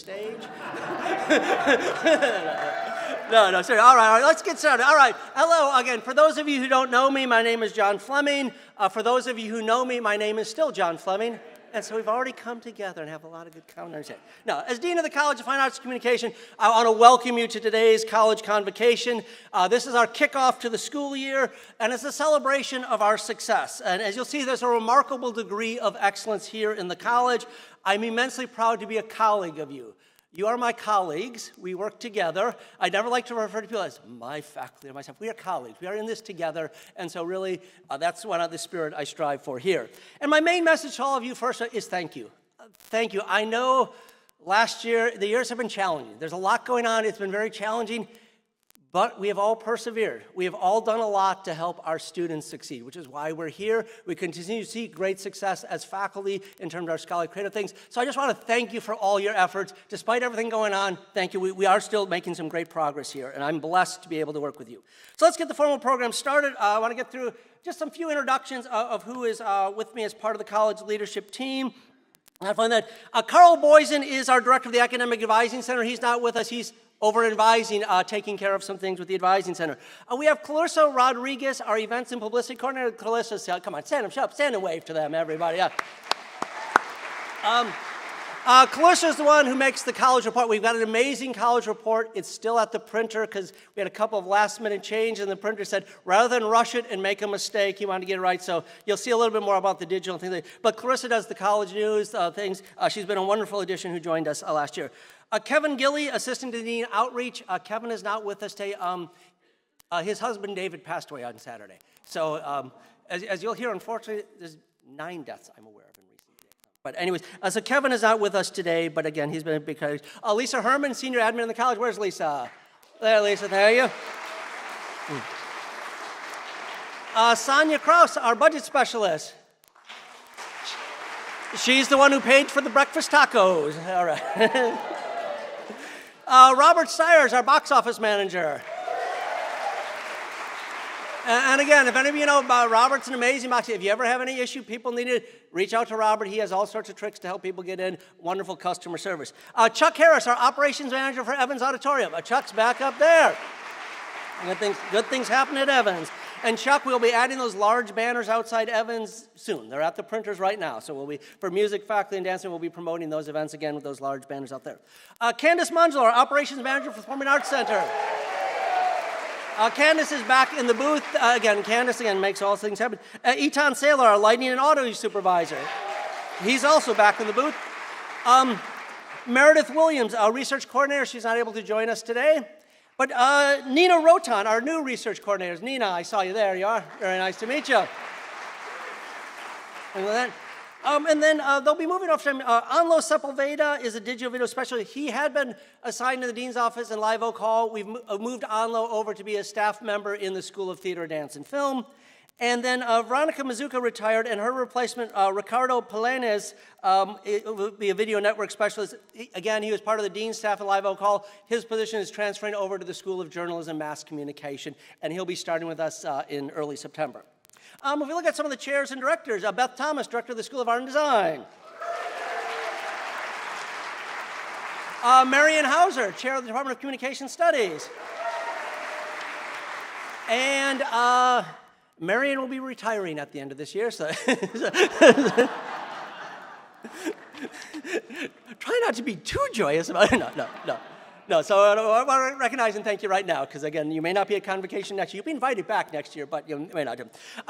stage. No, sorry. All right, let's get started. All right, hello again. For those of you who don't know me, my name is John Fleming. For those of you who know me, my name is still John Fleming. And so we've already come together and have a lot of good conversation. Now, as Dean of the College of Fine Arts and Communication, I want to welcome you to today's college convocation. This is our kickoff to the school year, and it's a celebration of our success. And as you'll see, there's a remarkable degree of excellence here in the college. I'm immensely proud to be a colleague of you. You are my colleagues. We work together. I never like to refer to people as my faculty or myself. We are colleagues. We are in this together. And so really, that's one of the spirit I strive for here. And my main message to all of you first is thank you. Thank you. I know last year, the years have been challenging. There's a lot going on. It's been very challenging. But we have all persevered. We have all done a lot to help our students succeed, which is why we're here. We continue to see great success as faculty in terms of our scholarly creative things. So I just want to thank you for all your efforts. Despite everything going on, thank you. We are still making some great progress here, and I'm blessed to be able to work with you. So let's get the formal program started. I want to get through just some few introductions of who is with me as part of the college leadership team. I find that Carl Boysen is our director of the Academic Advising Center. He's not with us. He's over advising, taking care of some things with the Advising Center. We have Clarissa Rodriguez, our Events and Publicity Coordinator. Clarissa, come on, stand up, stand and wave to them, everybody. Yeah. Clarissa is the one who makes the college report. We've got an amazing college report. It's still at the printer because we had a couple of last-minute changes, and the printer said, rather than rush it and make a mistake, he wanted to get it right. So you'll see a little bit more about the digital things. But Clarissa does the college news things. She's been a wonderful addition who joined us last year. Kevin Gilly, Assistant Dean Outreach. Kevin is not with us today. His husband, David, passed away on Saturday. So as you'll hear, unfortunately, there's 9 deaths I'm aware of in recent days. But anyways, so Kevin is not with us today, but again, he's been a big colleague. Lisa Herman, Senior Admin in the college. Where's Lisa? There, Lisa, there you. Sonia Kraus, our Budget Specialist. She's the one who paid for the breakfast tacos. All right. Robert Stires, our box office manager. And again, if any of you know about Robert's an amazing box. If you ever have any issue, people need to reach out to Robert. He has all sorts of tricks to help people get in. Wonderful customer service. Chuck Harris, our operations manager for Evans Auditorium. Chuck's back up there. Good things happen at Evans. And Chuck, we'll be adding those large banners outside Evans soon. They're at the printers right now. So we'll be, for music, faculty, and dancing, we'll be promoting those events again with those large banners out there. Candace Mungelo, our operations manager for the Performing Arts Center. Candace is back in the booth. Candace makes all things happen. Etan Saylor, our lighting and audio supervisor. He's also back in the booth. Meredith Williams, our research coordinator. She's not able to join us today. But Nina Rotan, our new research coordinator. Nina, I saw you there. You are. Very nice to meet you. And then they'll be moving off to Anlo Sepulveda is a digital video specialist. He had been assigned to the Dean's office in Live Oak Hall. We've moved Anlo over to be a staff member in the School of Theater, Dance, and Film. And then Veronica Mazuka retired, and her replacement, Ricardo Pelenes, will be a video network specialist. He was part of the Dean's staff at Live Oak Hall. His position is transferring over to the School of Journalism and Mass Communication, and he'll be starting with us in early September. If we look at some of the chairs and directors, Beth Thomas, director of the School of Art and Design. Marian Hauser, chair of the Department of Communication Studies. And Marian will be retiring at the end of this year, so try not to be too joyous about it. No. So I want to recognize and thank you right now, because again, you may not be at Convocation next year. You'll be invited back next year, but you may not.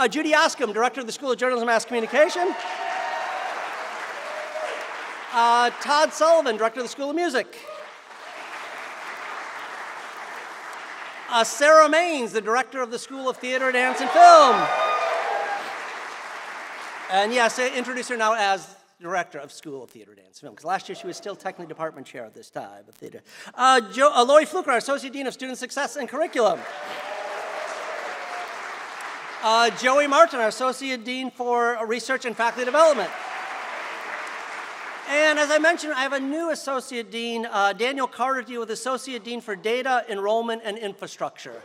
Judy Oscom, director of the School of Journalism and Mass Communication. Todd Sullivan, director of the School of Music. Sarah Maines, the director of the School of Theater, Dance, and Film. And yes, introduce her now as director of School of Theater, Dance, and Film, because last year she was still technically department chair at this time of theater. Lori Fluker, Associate Dean of Student Success and Curriculum. Joey Martin, our Associate Dean for Research and Faculty Development. And as I mentioned, I have a new Associate Dean, Daniel Carter, with Associate Dean for Data, Enrollment, and Infrastructure.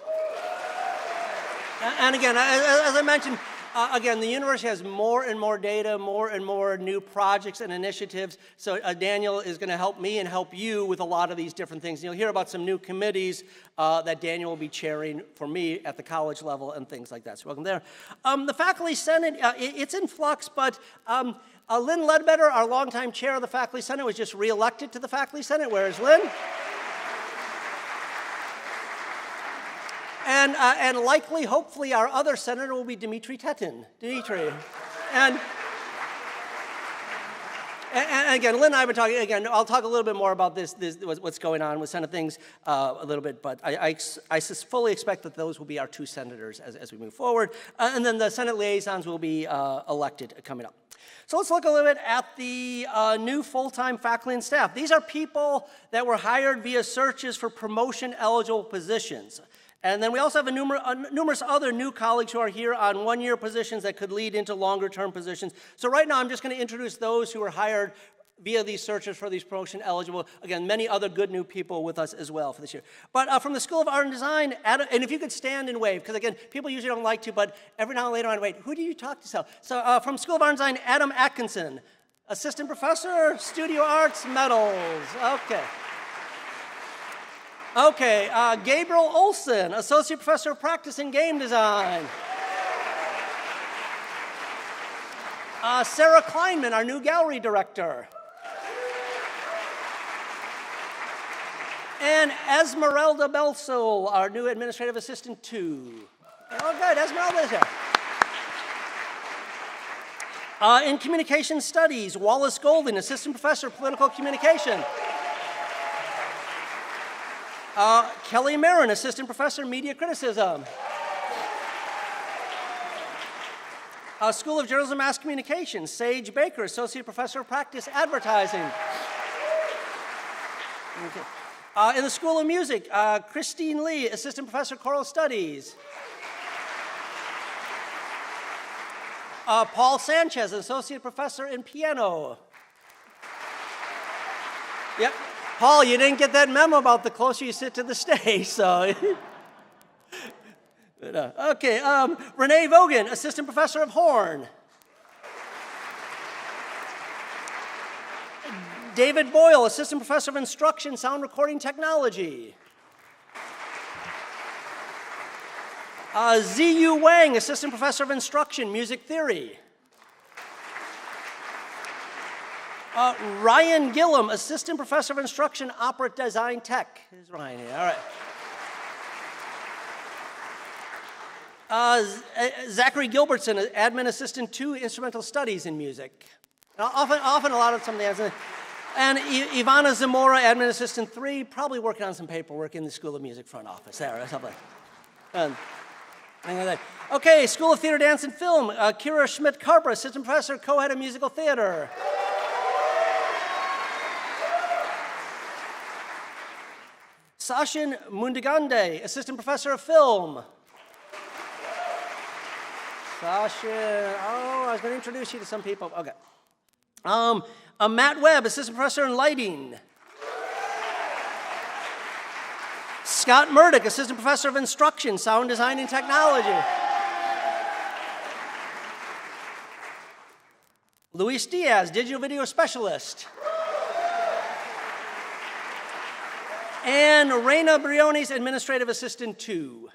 And again, as I mentioned, Again, the university has more and more data, more and more new projects and initiatives. So Daniel is going to help me and help you with a lot of these different things. And you'll hear about some new committees that Daniel will be chairing for me at the college level and things like that. So welcome there. The Faculty Senate, it's in flux, but Lynn Ledbetter, our longtime chair of the Faculty Senate, was just reelected to the Faculty Senate. Where is Lynn? And likely, hopefully, our other senator will be Dimitri Tetin. Dimitri. And again, Lynn and I have been talking, again, I'll talk a little bit more about this what's going on with Senate things a little bit, but I fully expect that those will be our two senators as we move forward. And then the Senate liaisons will be elected coming up. So let's look a little bit at the new full-time faculty and staff. These are people that were hired via searches for promotion-eligible positions. And then we also have numerous other new colleagues who are here on one-year positions that could lead into longer-term positions. So right now, I'm just going to introduce those who were hired via these searches for these promotion-eligible. Again, many other good new people with us as well for this year. But from the School of Art and Design, Adam, and if you could stand and wave, because again, people usually don't like to, but every now and later on, wait, who do you talk to? So from School of Art and Design, Adam Atkinson, Assistant Professor, Studio Arts, Medals. Okay, Gabriel Olson, Associate Professor of Practice in Game Design. Sarah Kleinman, our new Gallery Director. And Esmeralda Belsol, our new Administrative Assistant 2. Oh, good, Esmeralda is here. In Communication Studies, Wallace Golding, Assistant Professor of Political Communication. Kelly Marin, Assistant Professor, Media Criticism. School of Journalism and Mass Communication, Sage Baker, Associate Professor of Practice, Advertising. Okay. In the School of Music, Christine Lee, Assistant Professor, Choral Studies. Paul Sanchez, Associate Professor in Piano. Yep. Paul, you didn't get that memo about the closer you sit to the stage, so. Okay, Renee Vogan, Assistant Professor of Horn. David Boyle, Assistant Professor of Instruction, Sound Recording Technology. Z.U. Wang, Assistant Professor of Instruction, Music Theory. Ryan Gillum, Assistant Professor of Instruction, Opera Design Tech. Here's Ryan here, all right. Zachary Gilbertson, Admin Assistant 2, Instrumental Studies in Music. Often a lot of some of the answers. And Ivana Zamora, Admin Assistant 3, probably working on some paperwork in the School of Music front office there or something. Okay, School of Theater, Dance, and Film, Kira Schmidt-Carper, Assistant Professor, Co-Head of Musical Theater. Sachin Mundigande, Assistant Professor of Film. Sachin, I was going to introduce you to some people. Okay. Matt Webb, Assistant Professor in Lighting. Scott Murdoch, Assistant Professor of Instruction, Sound Design and Technology. Luis Diaz, Digital Video Specialist. And Reina Briones, Administrative Assistant 2.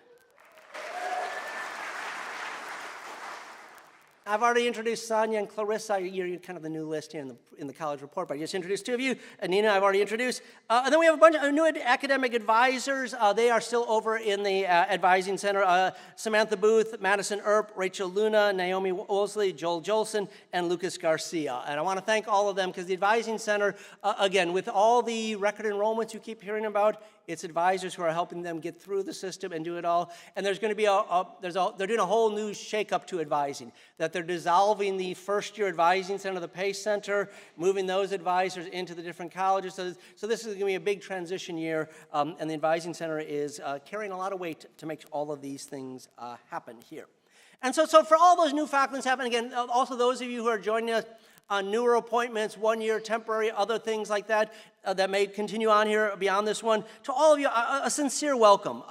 I've already introduced Sonia and Clarissa. You're kind of the new list here in the college report, but I just introduced two of you. And Nina, I've already introduced. And then we have a bunch of new academic advisors. They are still over in the advising center. Samantha Booth, Madison Earp, Rachel Luna, Naomi Wolseley, Joel Jolson, and Lucas Garcia. And I want to thank all of them because the advising center, again, with all the record enrollments you keep hearing about, it's advisors who are helping them get through the system and do it all. And there's going to be they're doing a whole new shakeup to advising, that they're dissolving the first-year advising center, the PACE Center, moving those advisors into the different colleges. So this is going to be a big transition year, and the advising center is carrying a lot of weight to make all of these things happen here. And so for all those new faculty happen, again, also those of you who are joining us on newer appointments, 1 year, temporary, other things like that, that may continue on here beyond this one. To all of you, a sincere welcome.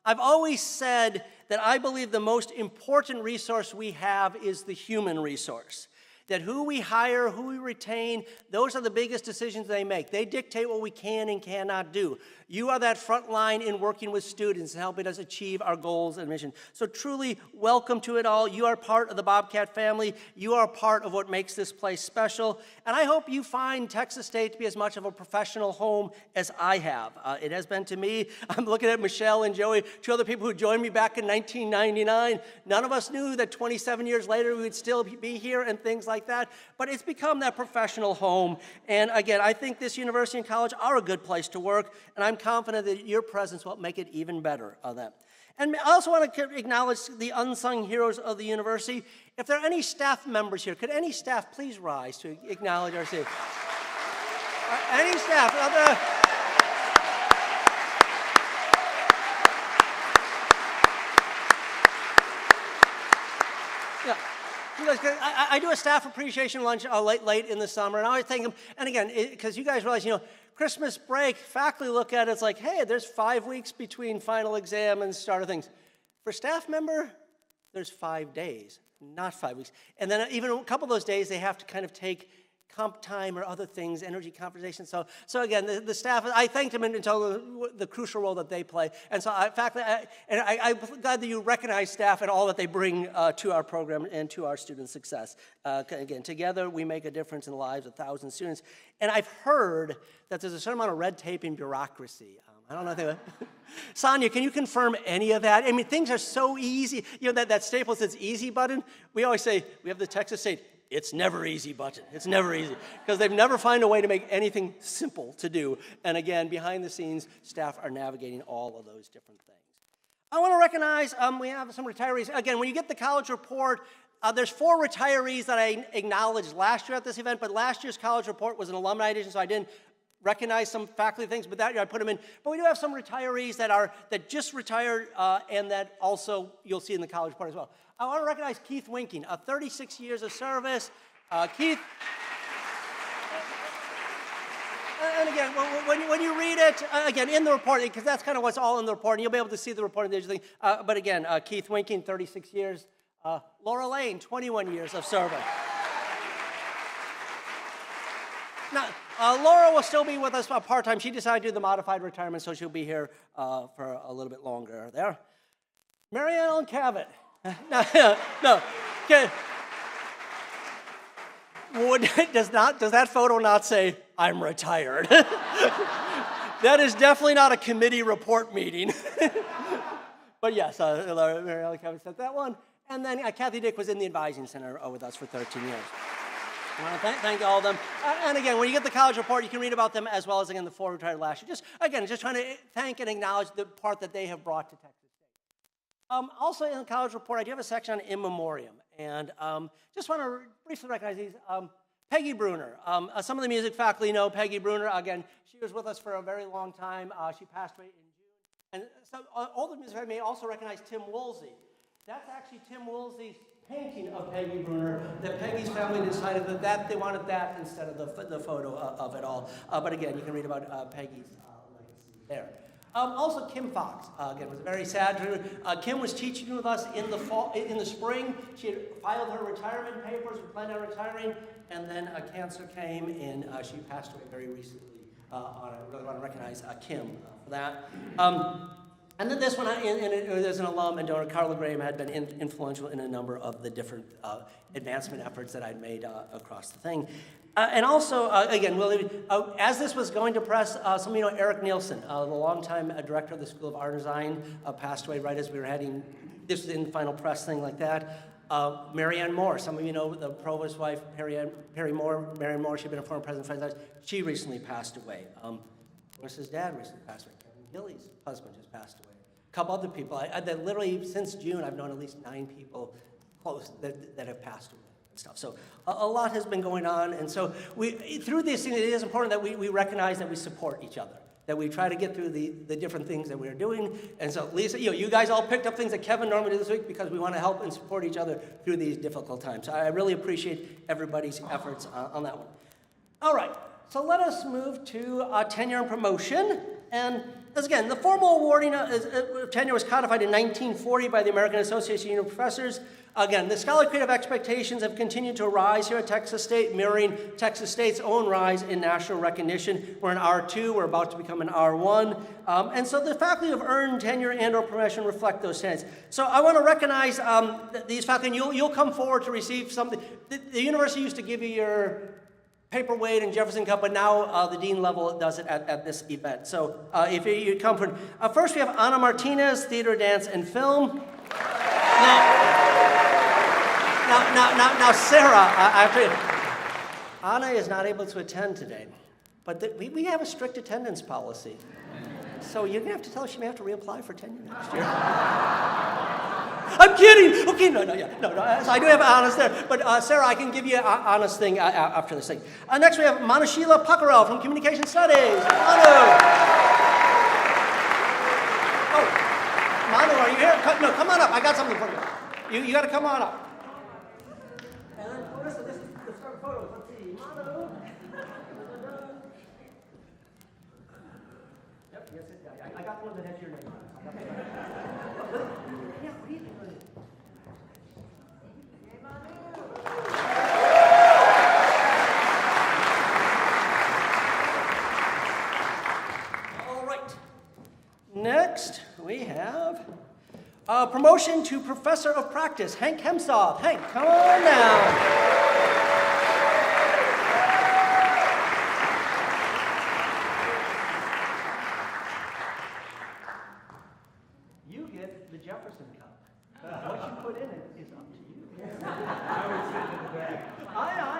I've always said that I believe the most important resource we have is the human resource. That who we hire, who we retain, those are the biggest decisions they make. They dictate what we can and cannot do. You are that front line in working with students and helping us achieve our goals and mission. So truly, welcome to it all. You are part of the Bobcat family. You are part of what makes this place special. And I hope you find Texas State to be as much of a professional home as I have. It has been to me. I'm looking at Michelle and Joey, two other people who joined me back in 1999. None of us knew that 27 years later we would still be here and things like that. But it's become that professional home. And again, I think this university and college are a good place to work. And I'm confident that your presence will make it even better of that. And I also want to acknowledge the unsung heroes of the university. If there are any staff members here, could any staff please rise to acknowledge our city? Any staff? Yeah. I do a staff appreciation lunch late in the summer, and I always thank them. And again, because you guys realize, Christmas break, faculty look at it, it's like, hey, there's 5 weeks between final exam and start of things. For staff member, there's 5 days, not 5 weeks. And then even a couple of those days, they have to kind of take comp time or other things, energy conversations. So again, the staff, I thanked them and told the crucial role that they play. And so, in fact, I'm glad that you recognize staff and all that they bring to our program and to our student success. Again, together we make a difference in the lives of thousands of students. And I've heard that there's a certain amount of red tape and bureaucracy. I don't know if they Sonia, can you confirm any of that? I mean, things are so easy. That Staples says easy button. We always say, we have the Texas State, it's never easy button. It's never easy. Because they've never found a way to make anything simple to do. And again, behind the scenes, staff are navigating all of those different things. I want to recognize, we have some retirees. Again, when you get the college report, there's 4 retirees that I acknowledged last year at this event, but last year's college report was an alumni edition, so I didn't recognize some faculty things, but that year I put them in. But we do have some retirees that just retired and that also you'll see in the college report as well. I want to recognize Keith Winking, 36 years of service. Keith, and again, when you read it, again, in the report, because that's kind of what's all in the report, and you'll be able to see the report and digital thing. But again, Keith Winking, 36 years. Laura Lane, 21 years of service. Now, Laura will still be with us part-time. She decided to do the modified retirement, so she'll be here for a little bit longer there. Mary Ellen Cavett. No. Okay. Does that photo not say, I'm retired? That is definitely not a committee report meeting. But yes, Mary Ellen Cavett said that one. And then Kathy Dick was in the advising center with us for 13 years. I want to thank all of them. And again, when you get the college report, you can read about them as well as, again, the 4 retired last year. Just trying to thank and acknowledge the part that they have brought to Texas State. Also in the college report, I do have a section on in memoriam. And just want to briefly recognize these. Peggy Bruner. Some of the music faculty know Peggy Bruner. Again, she was with us for a very long time. She passed away in June. And so all the music faculty may also recognize Tim Woolsey. That's actually Tim Woolsey's painting of Peggy Bruner, that Peggy's family decided that they wanted that instead of the photo of it all. But again, you can read about Peggy's legacy there. Also, Kim Fox, again, was very sad. Kim was teaching with us in the spring. She had filed her retirement papers, we planned on retiring, and then cancer came, and she passed away very recently. I really want to recognize Kim for that. And then this one, there's an alum and donor, Carla Graham, had been influential in a number of the different advancement efforts that I'd made across the thing. And also, again, as this was going to press, some of you know Eric Nielsen, the longtime director of the School of Art and Design, passed away right as we were heading, this was in the final press thing like that. Marianne Moore, some of you know the provost's wife, Marianne Moore, she'd been a former president of the she recently passed away. His dad recently passed away. Gilly's husband just passed away. A couple other people. That literally, since June, I've known at least 9 people close that have passed away and stuff. So a lot has been going on. And so through these things, it is important that we recognize that we support each other, that we try to get through the different things that we're doing. And so, Lisa, you guys all picked up things that Kevin normally did this week because we want to help and support each other through these difficult times. So I really appreciate everybody's efforts on that one. All right. So let us move to tenure and promotion. And Again, the formal awarding of tenure was codified in 1940 by the American Association of Professors. Again, the scholarly creative expectations have continued to rise here at Texas State, mirroring Texas State's own rise in national recognition. We're in R2, we're about to become an R1. And so the faculty of earned tenure and or promotion reflect those standards. So I want to recognize these faculty, and you'll come forward to receive something. The university used to give you your paperweight and Jefferson Cup, but now the dean level does it at this event. So if you come from, first we have Ana Martinez, theater, dance, and film. Now, Sarah, I have to, Ana is not able to attend today, but we have a strict attendance policy. So you're going to have to tell her she may have to reapply for tenure next year. I'm kidding. Okay, no. So I do have honest there, but Sarah, I can give you an honest thing after this thing. Next, we have Manashila Pakarel from Communication Studies. Manu. Oh, Manu, are you here? No, come on up. I got something for you. You got to come on up. And then Melissa, this is the start photos. Let's see, Manu. Yep, yes, I got one that has your name on it. Next, we have promotion to Professor of Practice, Hank Hemsoff. Hank, come on down. You get the Jefferson Cup. What you put in it is up to you. I would sit in the back. I know.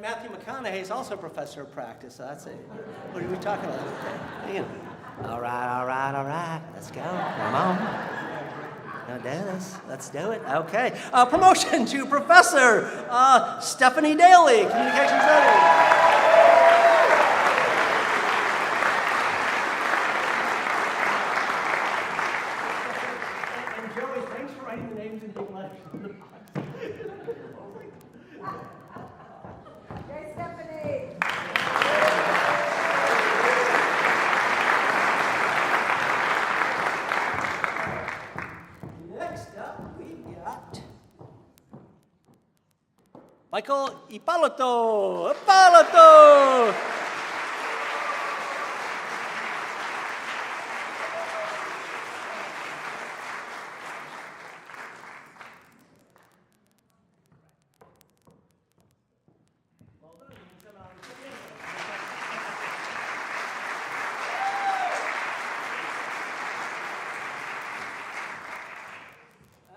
Matthew McConaughey is also a professor of practice, so that's it. What are we talking about? All right. Let's go. Come on. Now do this. Let's do it. Okay. Promotion to Professor Stephanie Daly, Communication Studies. And Joey, thanks for writing the names in big letters on the box. Michael Ippolito.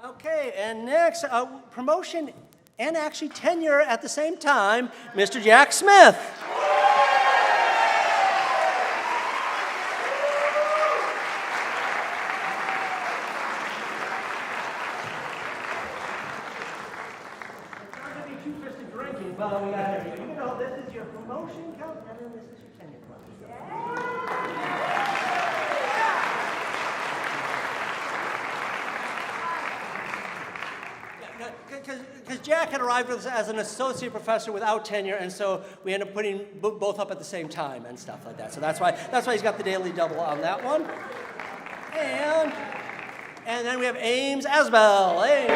Okay, and next, promotion and actually tenure at the same time, Mr. Jack Smith. It's not going to be two-fisted drinking, but we got it. You know, this is your promotion count, and then this is your tenure count. Because Jack had arrived with us as an associate professor without tenure, and so we ended up putting both up at the same time and stuff like that. So that's why he's got the daily double on that one. And then we have Ames Asbel. Ames.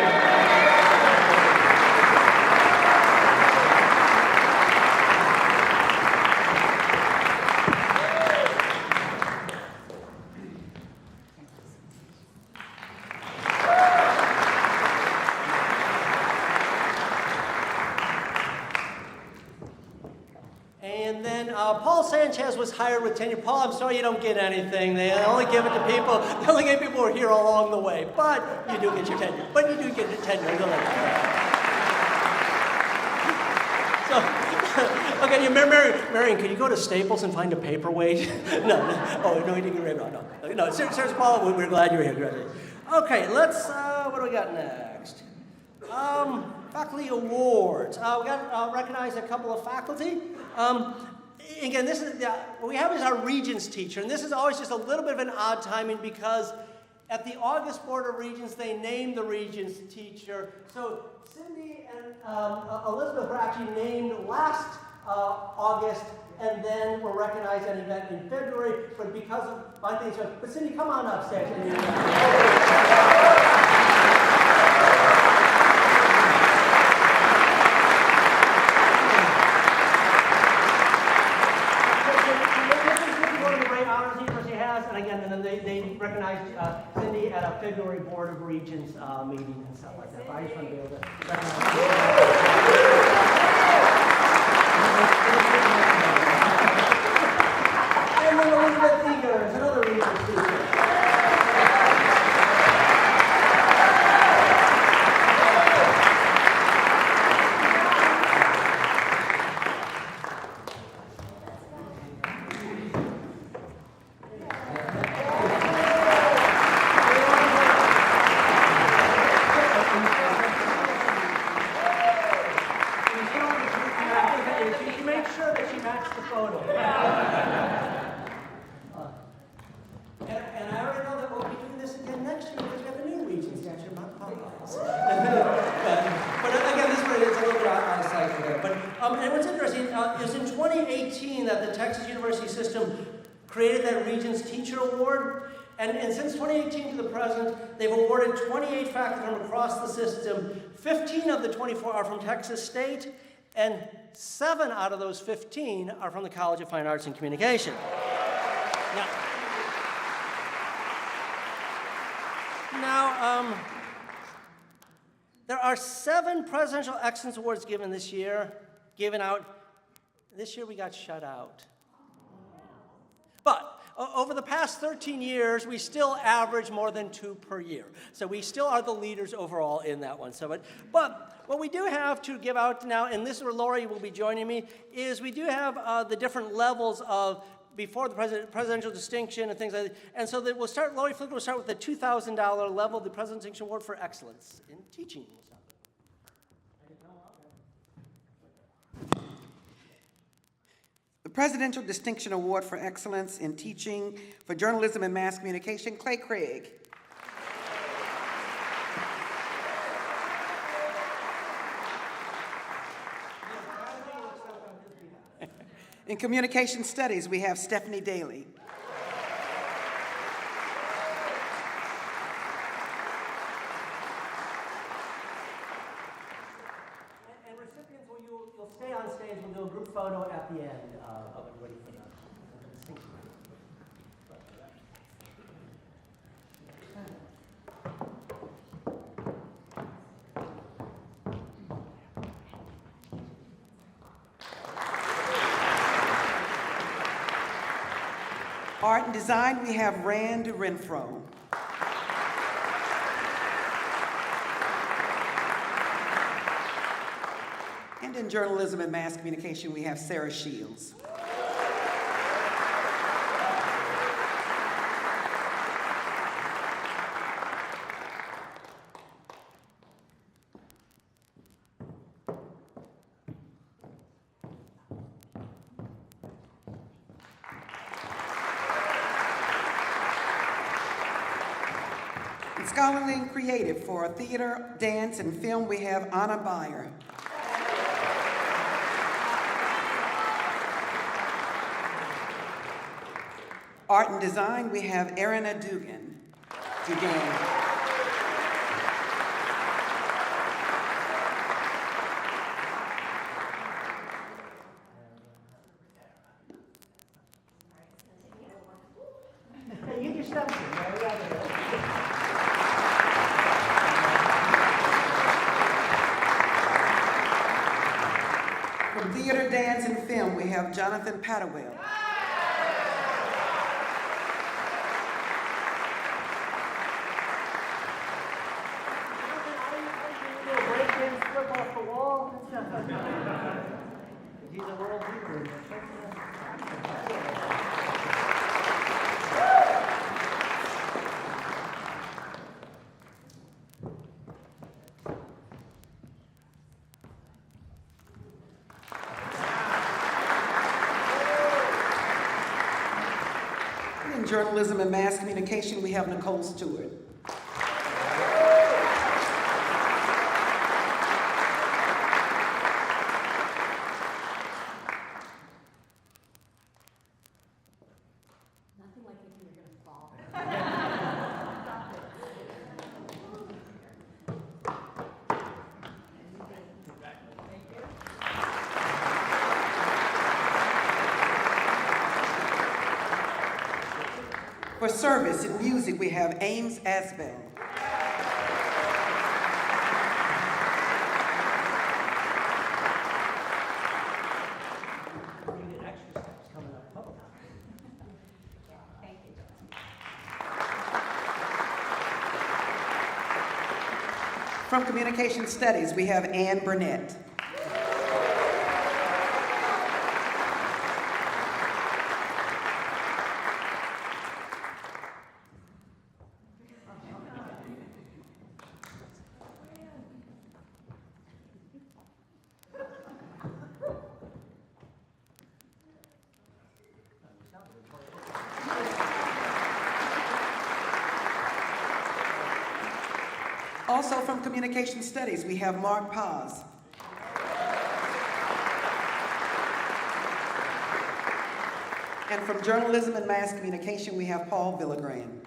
And then Paul Sanchez was hired with tenure. Paul, I'm sorry you don't get anything. They only give it to people. They only give people who are here along the way. But you do get your tenure. But you do get your tenure. So, okay, Marion, can you go to Staples and find a paperweight? No. Oh, no, you didn't get it. No, seriously, Paul, we're glad you're here. Okay, let's. What do we got next? Faculty awards. We got recognized a couple of faculty. Again, this is what we have is our Regents teacher, and this is always just a little bit of an odd timing because at the August Board of Regents, they named the Regents teacher. So Cindy and Elizabeth were actually named last August, and then were recognized at an event in February. But because of my things, but Cindy, come on upstairs. And again, and then they recognized Cindy at a February Board of Regents meeting and stuff like that. But I just want to be able to recognize and then Elizabeth Eager is another Regents teacher. And what's interesting is in 2018 that the Texas University system created that Regents Teacher Award. And since 2018 to the present, they've awarded 28 faculty from across the system. 15 of the 24 are from Texas State, and 7 out of those 15 are from the College of Fine Arts and Communication. Now, there are 7 Presidential Excellence Awards given out. This year we got shut out. But over the past 13 years, we still average more than 2 per year. So we still are the leaders overall in that one. But what we do have to give out now, and this is where Lori will be joining me, is we do have the different levels of before the presidential distinction and things like that. And so that Lori Flicker will start with the $2,000 level, the Presidential Distinction Award for Excellence in Teaching. The Presidential Distinction Award for Excellence in Teaching for Journalism and Mass Communication, Clay Craig. In Communication Studies, we have Stephanie Daly. And recipients, you'll stay on stage. We'll do a group photo at the end of everybody for the distinction. Art and Design, we have Rand Renfro. And in Journalism and Mass Communication, we have Sarah Shields. In Scholarly and Creative, for theater, dance, and film, we have Anna Beyer. Art and Design, we have Erina Dugan. You just step From theater, dance, and film, we have Jonathan Pattawell. Flip off the wall. He's a world leader. Journalism and Mass Communication, we have Nicole Stewart. Nothing like thinking you're going to fall. For service and music, we have Ames Asbell. You get extra steps coming up. Oh. Thank you. From Communication Studies, we have Ann Burnett. Also from Communication Studies, we have Mark Paz. And from Journalism and Mass Communication, we have Paul Villagran.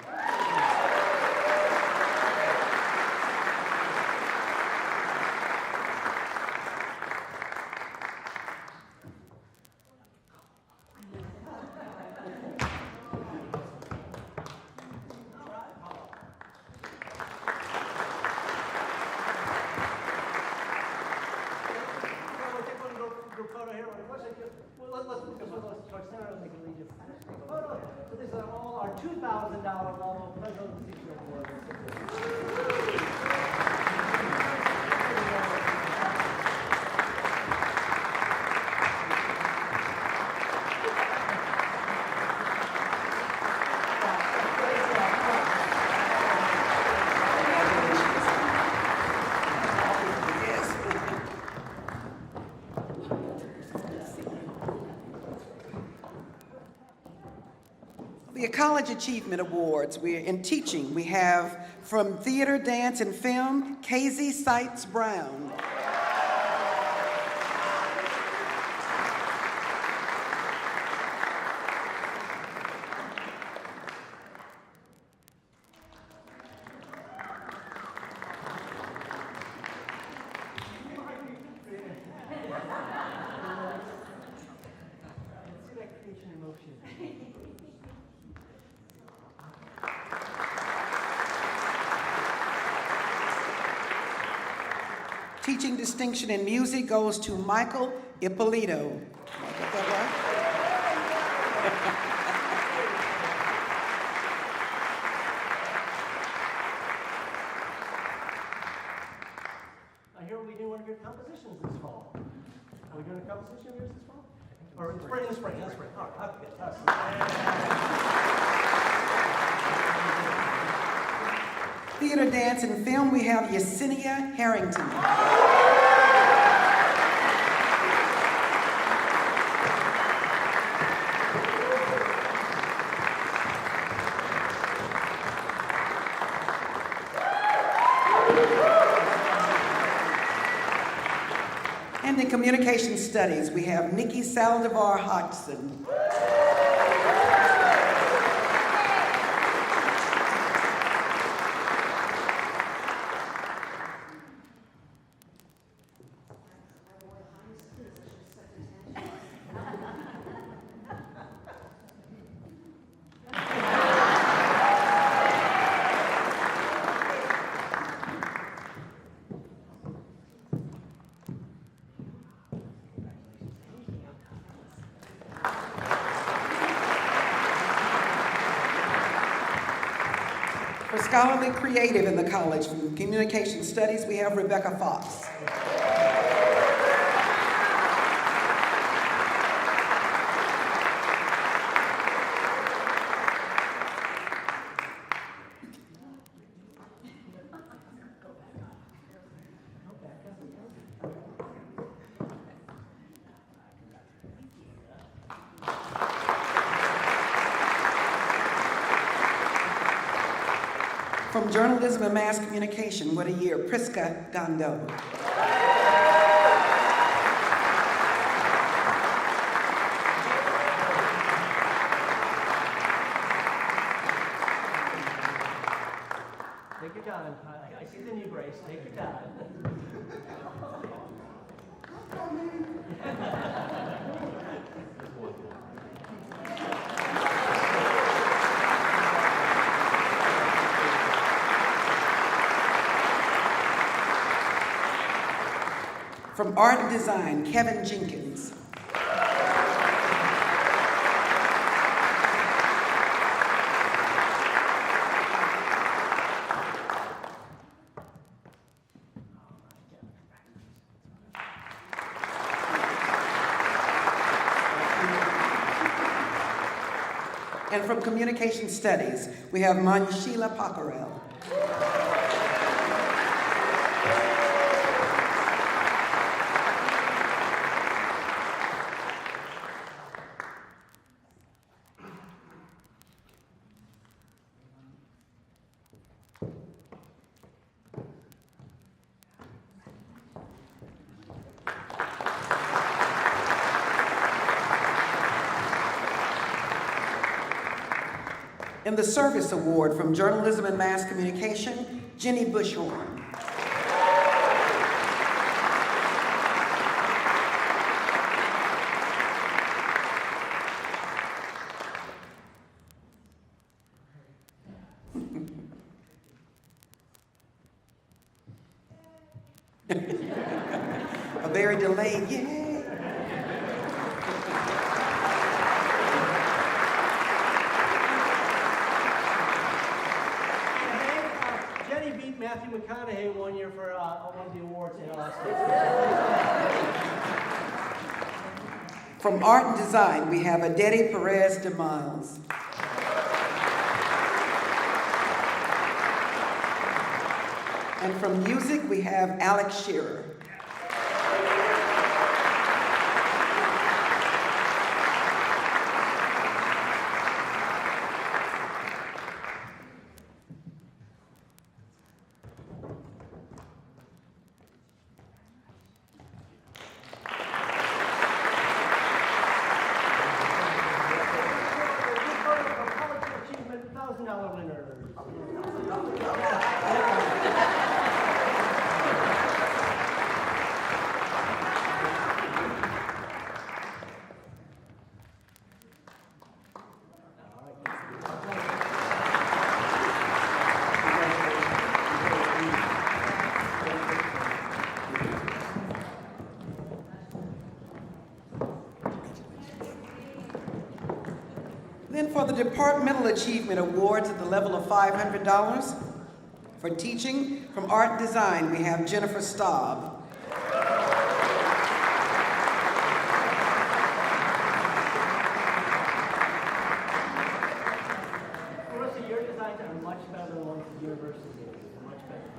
So these are all our $2,000 level presidency awards. The College Achievement Awards, we're in teaching. We have from Theater, Dance, and Film, Casey Seitz Brown. Teaching distinction in music goes to Michael Ippolito. Did I get that right? I hear we'll be doing one of your compositions this fall. Are we doing a composition of yours this fall? Or in the spring? In the spring. All right, okay. Theater, Dance, and Film, we have Yesenia Harrington. And in Communication Studies, we have Nikki Saldivar Hodgson. For scholarly creative in the college, from Communication Studies, we have Rebecca Fox. From Journalism and Mass Communication, what a year, Priska Dondo. Take your time. I see the knee brace. Take your time. From Art and Design, Kevin Jenkins. And from Communication Studies, we have Manshila Pakarel. And the Service Award from Journalism and Mass Communication, Jenny Bushhorn. A very delayed yay. Matthew McConaughey one year for one of the awards in Austin. From Art and Design, we have Adeti Perez de Miles. And from Music, we have Alex Shearer. $1,000 winner. Then for the Departmental Achievement Awards at the level of $500 for teaching, from Art and Design, we have Jennifer Staub. Marissa, your designs are much better than the ones at the university. Much better.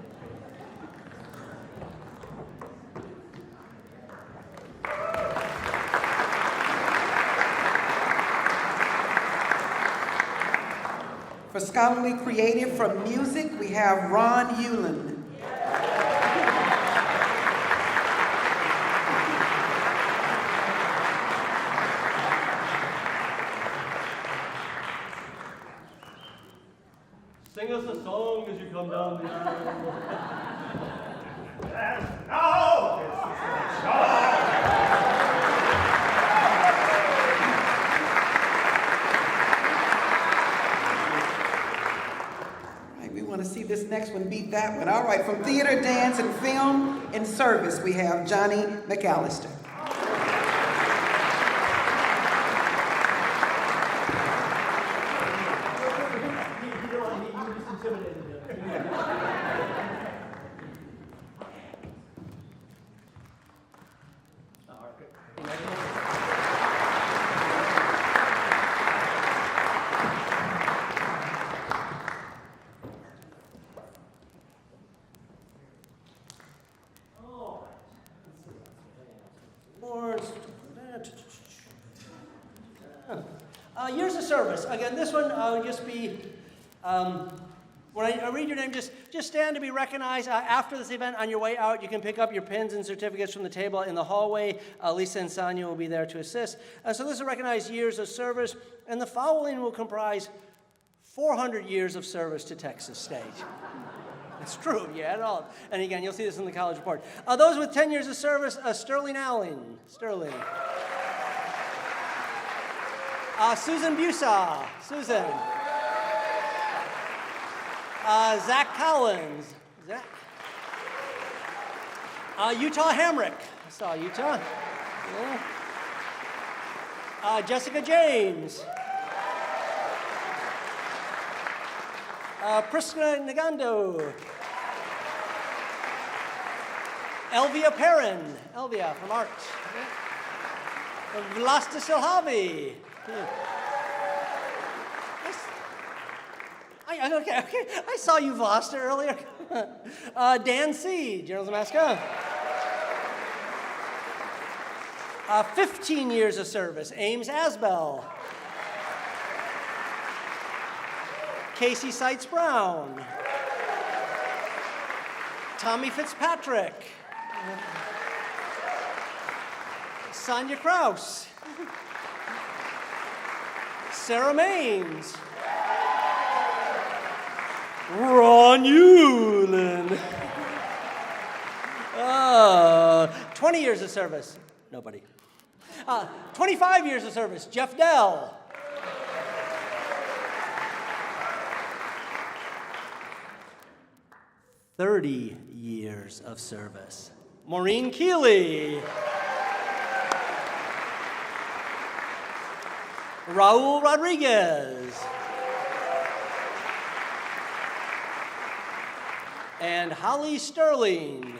For Scholarly Creative from Music, we have Ron Hewlin. Sing us a song as you come down the aisle. See this next one beat that one. All right, from Theater, Dance, and Film and Service, we have Johnny McAllister. You just intimidated him. Years of service. Again, this one would just be When I read your name, just stand to be recognized. After this event, on your way out, you can pick up your pins and certificates from the table in the hallway. Lisa and Sonia will be there to assist. So this will recognize years of service, and the following will comprise 400 years of service to Texas State. It's true, yeah, it all. And again, you'll see this in the college report. Those with 10 years of service, Sterling Allen. Sterling. Susan Busa. Susan. Zach Collins. Zach. Utah Hamrick. I saw Utah. Yeah. Jessica James. Priska Nagando. Elvia Perrin. Elvia from Art. Vlasta Silhavi. Okay. I saw you, Vlasta, earlier. Dan C., General Zamaska. 15 years of service, Ames Asbell. Casey Seitz Brown. Tommy Fitzpatrick. Sonia Kraus. Sarah Maines. Ron Euland. 20 years of service. Nobody. 25 years of service. Jeff Dell. 30 years of service. Maureen Keeley. Raul Rodriguez. And Holly Sterling.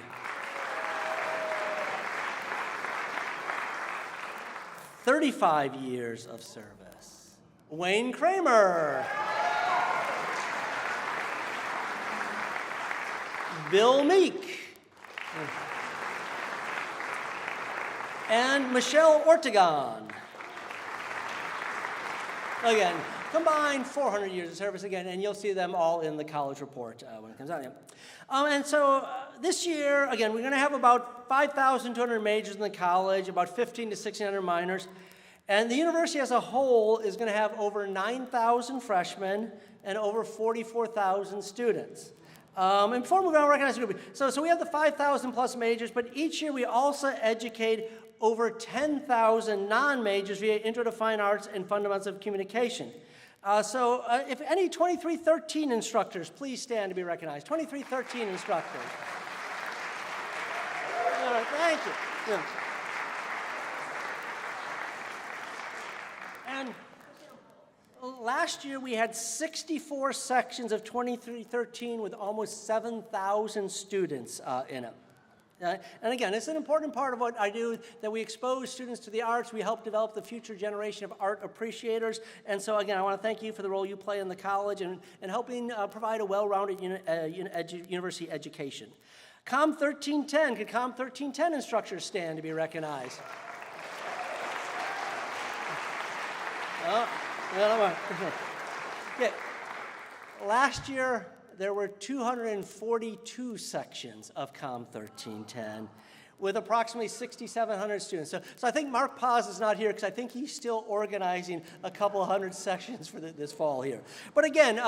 35 years of service. Wayne Kramer. Bill Meek. And Michelle Ortegon. Again, combined 400 years of service again, and you'll see them all in the college report when it comes out. Yeah. And so this year, again, we're going to have about 5,200 majors in the college, about 1,500 to 1,600 minors. And the university as a whole is going to have over 9,000 freshmen and over 44,000 students. And before we move on, recognize the group. So we have the 5,000 plus majors, but each year we also educate over 10,000 non-majors via Intro to Fine Arts and Fundamentals of Communication. If any 2313 instructors, please stand to be recognized. 2313 instructors. All right, thank you. Yeah. And last year we had 64 sections of 2313 with almost 7,000 students in it. And again, it's an important part of what I do, that we expose students to the arts. We help develop the future generation of art appreciators. And so again, I want to thank you for the role you play in the college and helping provide a well-rounded university education. COM 1310, could COM 1310 instructors stand to be recognized? Yeah. Last year, there were 242 sections of COM 1310 with approximately 6,700 students. So I think Mark Paz is not here because I think he's still organizing a couple hundred sections for this fall here. But again,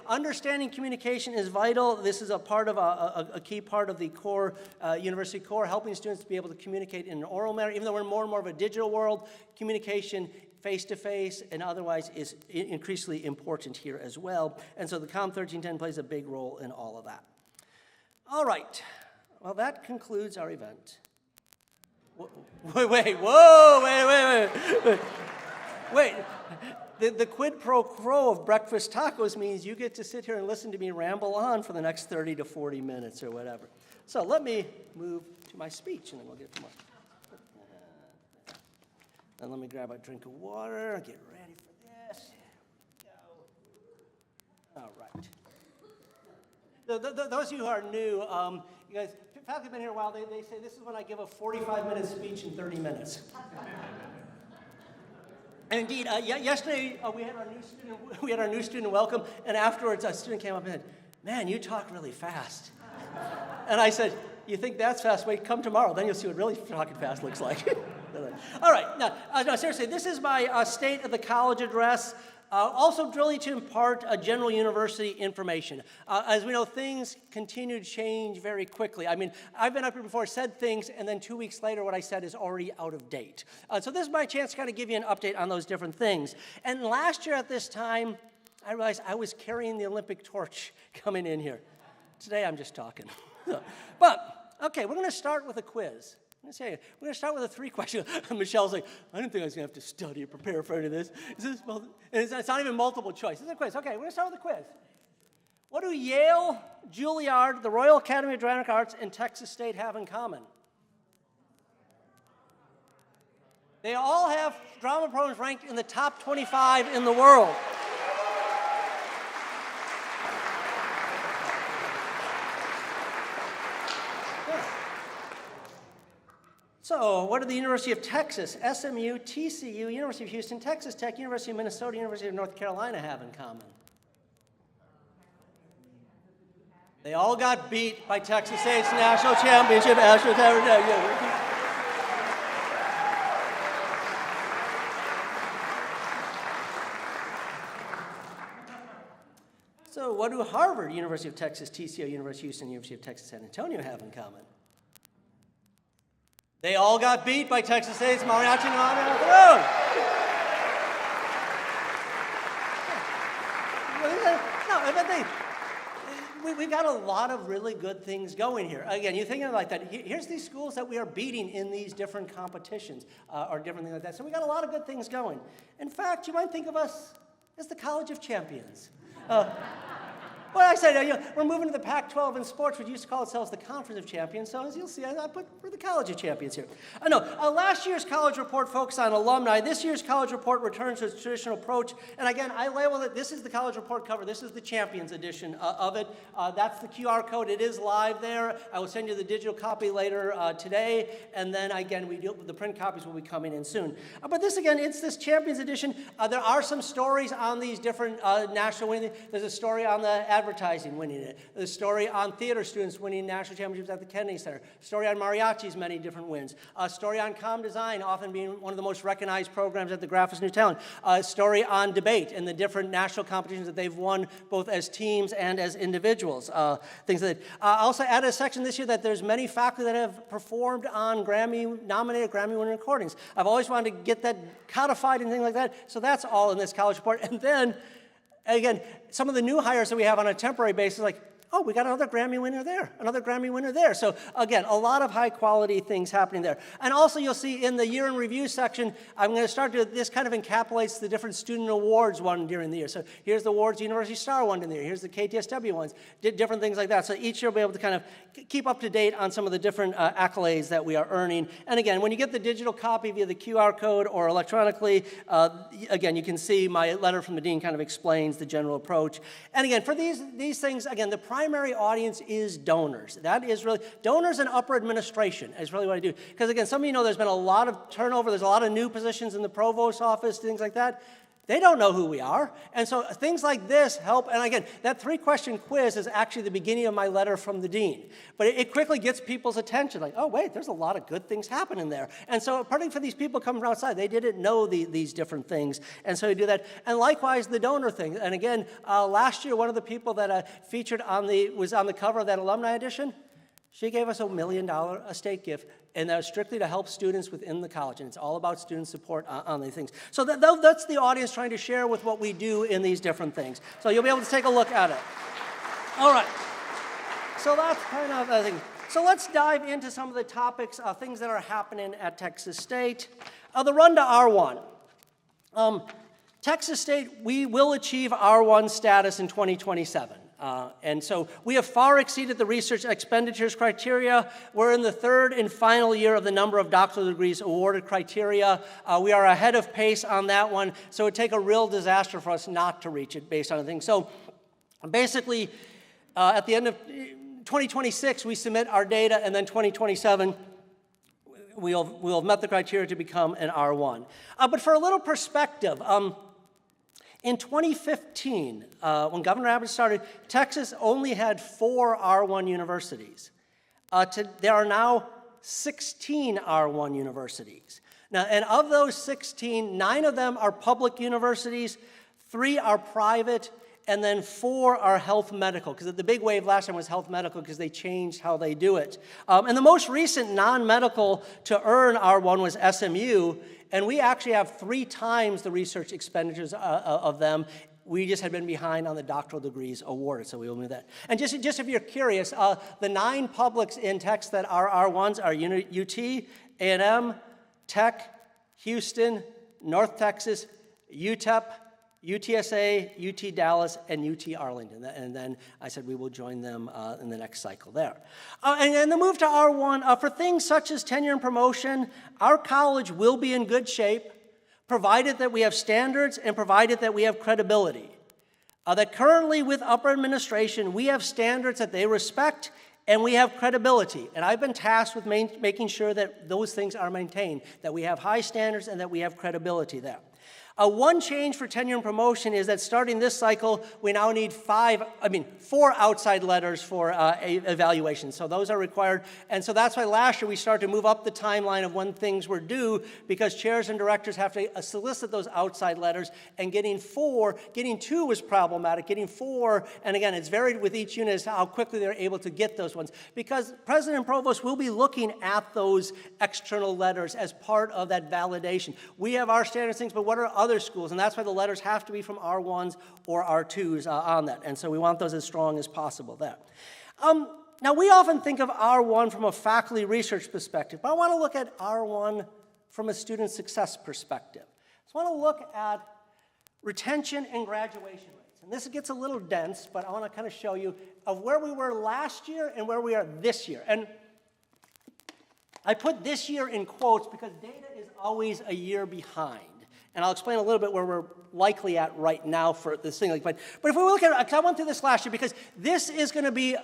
understanding communication is vital. This is a part of a key part of the core, university core, helping students to be able to communicate in an oral manner. Even though we're more and more of a digital world, communication face-to-face and otherwise is increasingly important here as well. And so the COM 1310 plays a big role in all of that. All right. Well, that concludes our event. Wait. The quid pro quo of breakfast tacos means you get to sit here and listen to me ramble on for the next 30 to 40 minutes or whatever. So let me move to my speech, and then we'll get to more. And let me grab a drink of water, get ready for this. Go. All right. Those of you who are new, you guys, faculty have been here a while, they say this is when I give a 45-minute speech in 30 minutes. And indeed, yesterday we had our new student welcome, and afterwards a student came up and said, "Man, you talk really fast." And I said, "You think that's fast? Wait, come tomorrow, then you'll see what really talking fast looks like." All right, now, no, seriously, this is my State of the College address. Also really to impart general university information. As we know, things continue to change very quickly. I mean, I've been up here before, said things, and then 2 weeks later what I said is already out of date. So this is my chance to kind of give you an update on those different things. And last year at this time, I realized I was carrying the Olympic torch coming in here. Today I'm just talking. But, okay, we're going to start with a quiz. We're going to start with a 3-question. Michelle's like, "I didn't think I was going to have to study or prepare for any of this." And it's not even multiple choice. It's a quiz. Okay, we're going to start with a quiz. What do Yale, Juilliard, the Royal Academy of Dramatic Arts, and Texas State have in common? They all have drama programs ranked in the top 25 in the world. So, what do the University of Texas, SMU, TCU, University of Houston, Texas Tech, University of Minnesota, University of North Carolina have in common? They all got beat by Texas State's national championship. So, what do Harvard, University of Texas, TCU, University of Houston, University of Texas San Antonio have in common? They all got beat by Texas State's Mariachi Throne. We've got a lot of really good things going here. Again, you think of it like that. Here's these schools that we are beating in these different competitions or different things like that. So we got a lot of good things going. In fact, you might think of us as the College of Champions. Well, I said, we're moving to the Pac-12 in sports. We used to call ourselves the Conference of Champions. So as you'll see, I put we're the College of Champions here. Last year's college report focused on alumni. This year's college report returns to its traditional approach. And again, I labeled it, this is the college report cover. This is the Champions edition of it. That's the QR code. It is live there. I will send you the digital copy later today. And then, again, the print copies will be coming in soon. But this, again, it's this Champions edition. There are some stories on these different national winning. There's a story on the advertising winning it. There's a story on theater students winning national championships at the Kennedy Center. A story on mariachi's many different wins. A story on comm design, often being one of the most recognized programs at the Graphics New Talent. A story on debate and the different national competitions that they've won both as teams and as individuals. Things like that. I also added a section this year that there's many faculty that have performed on Grammy-nominated, Grammy-winning recordings. I've always wanted to get that codified and things like that, so that's all in this college report. And then, again, some of the new hires that we have on a temporary basis, like, oh, we got another Grammy winner there, another Grammy winner there. So again, a lot of high quality things happening there. And also you'll see in the year in review section, I'm going to start to, this kind of encapsulates the different student awards won during the year. So here's the awards University Star won in the year. Here's the KTSW ones, different things like that. So each year we'll be able to kind of keep up to date on some of the different accolades that we are earning. And again, when you get the digital copy via the QR code or electronically, again, you can see my letter from the dean kind of explains the general approach. And again, for these things, again, the primary audience is donors. That is really, donors and upper administration is really what I do. Because again, some of you know there's been a lot of turnover, there's a lot of new positions in the provost's office, things like that. They don't know who we are. And so things like this help. And again, that 3-question quiz is actually the beginning of my letter from the dean. But it quickly gets people's attention. Like, oh, wait, there's a lot of good things happening there. And so particularly for these people coming from outside, they didn't know these different things. And so you do that. And likewise, the donor thing. And again, last year, one of the people that featured was on the cover of that alumni edition. She gave us $1 million estate gift, and that was strictly to help students within the college, and it's all about student support on these things. So that's the audience trying to share with what we do in these different things. So you'll be able to take a look at it. All right. So that's kind of the thing. So let's dive into some of the topics, things that are happening at Texas State. The run to R1. Texas State, we will achieve R1 status in 2027. And so we have far exceeded the research expenditures criteria. We're in the 3rd and final year of the number of doctoral degrees awarded criteria. We are ahead of pace on that one, so it would take a real disaster for us not to reach it based on the thing. So basically, at the end of 2026, we submit our data, and then 2027, we'll have met the criteria to become an R1. But for a little perspective, in 2015, when Governor Abbott started, Texas only had 4 R1 universities. There are now 16 R1 universities. Now, and of those 16, 9 of them are public universities, 3 are private, and then 4 are health medical, because the big wave last time was health medical because they changed how they do it. And the most recent non-medical to earn R1 was SMU, and we actually have 3 times the research expenditures of them. We just had been behind on the doctoral degrees awarded, so we will move that. And just if you're curious, the 9 publics in Texas that are R1s are UT, A&M, Tech, Houston, North Texas, UTEP, UTSA, UT Dallas, and UT Arlington. And then I said we will join them in the next cycle there. And then the move to R1, for things such as tenure and promotion, our college will be in good shape, provided that we have standards and provided that we have credibility. That currently with upper administration, we have standards that they respect and we have credibility. And I've been tasked with making sure that those things are maintained, that we have high standards and that we have credibility there. One change for tenure and promotion is that starting this cycle, we now need 4 outside letters for evaluation. So those are required. And so that's why last year we started to move up the timeline of when things were due, because chairs and directors have to solicit those outside letters. And getting 2 was problematic. Getting 4, and again, it's varied with each unit as how quickly they're able to get those ones. Because president and provost will be looking at those external letters as part of that validation. We have our standards things, but what are other schools? And that's why the letters have to be from R1s or R2s on that. And so we want those as strong as possible there. Now, we often think of R1 from a faculty research perspective, but I want to look at R1 from a student success perspective. So I want to look at retention and graduation rates. And this gets a little dense, but I want to kind of show you of where we were last year and where we are this year. And I put this year in quotes because data is always a year behind. And I'll explain a little bit where we're likely at right now for this thing. But if we look at it, because I went through this last year, because this is going to be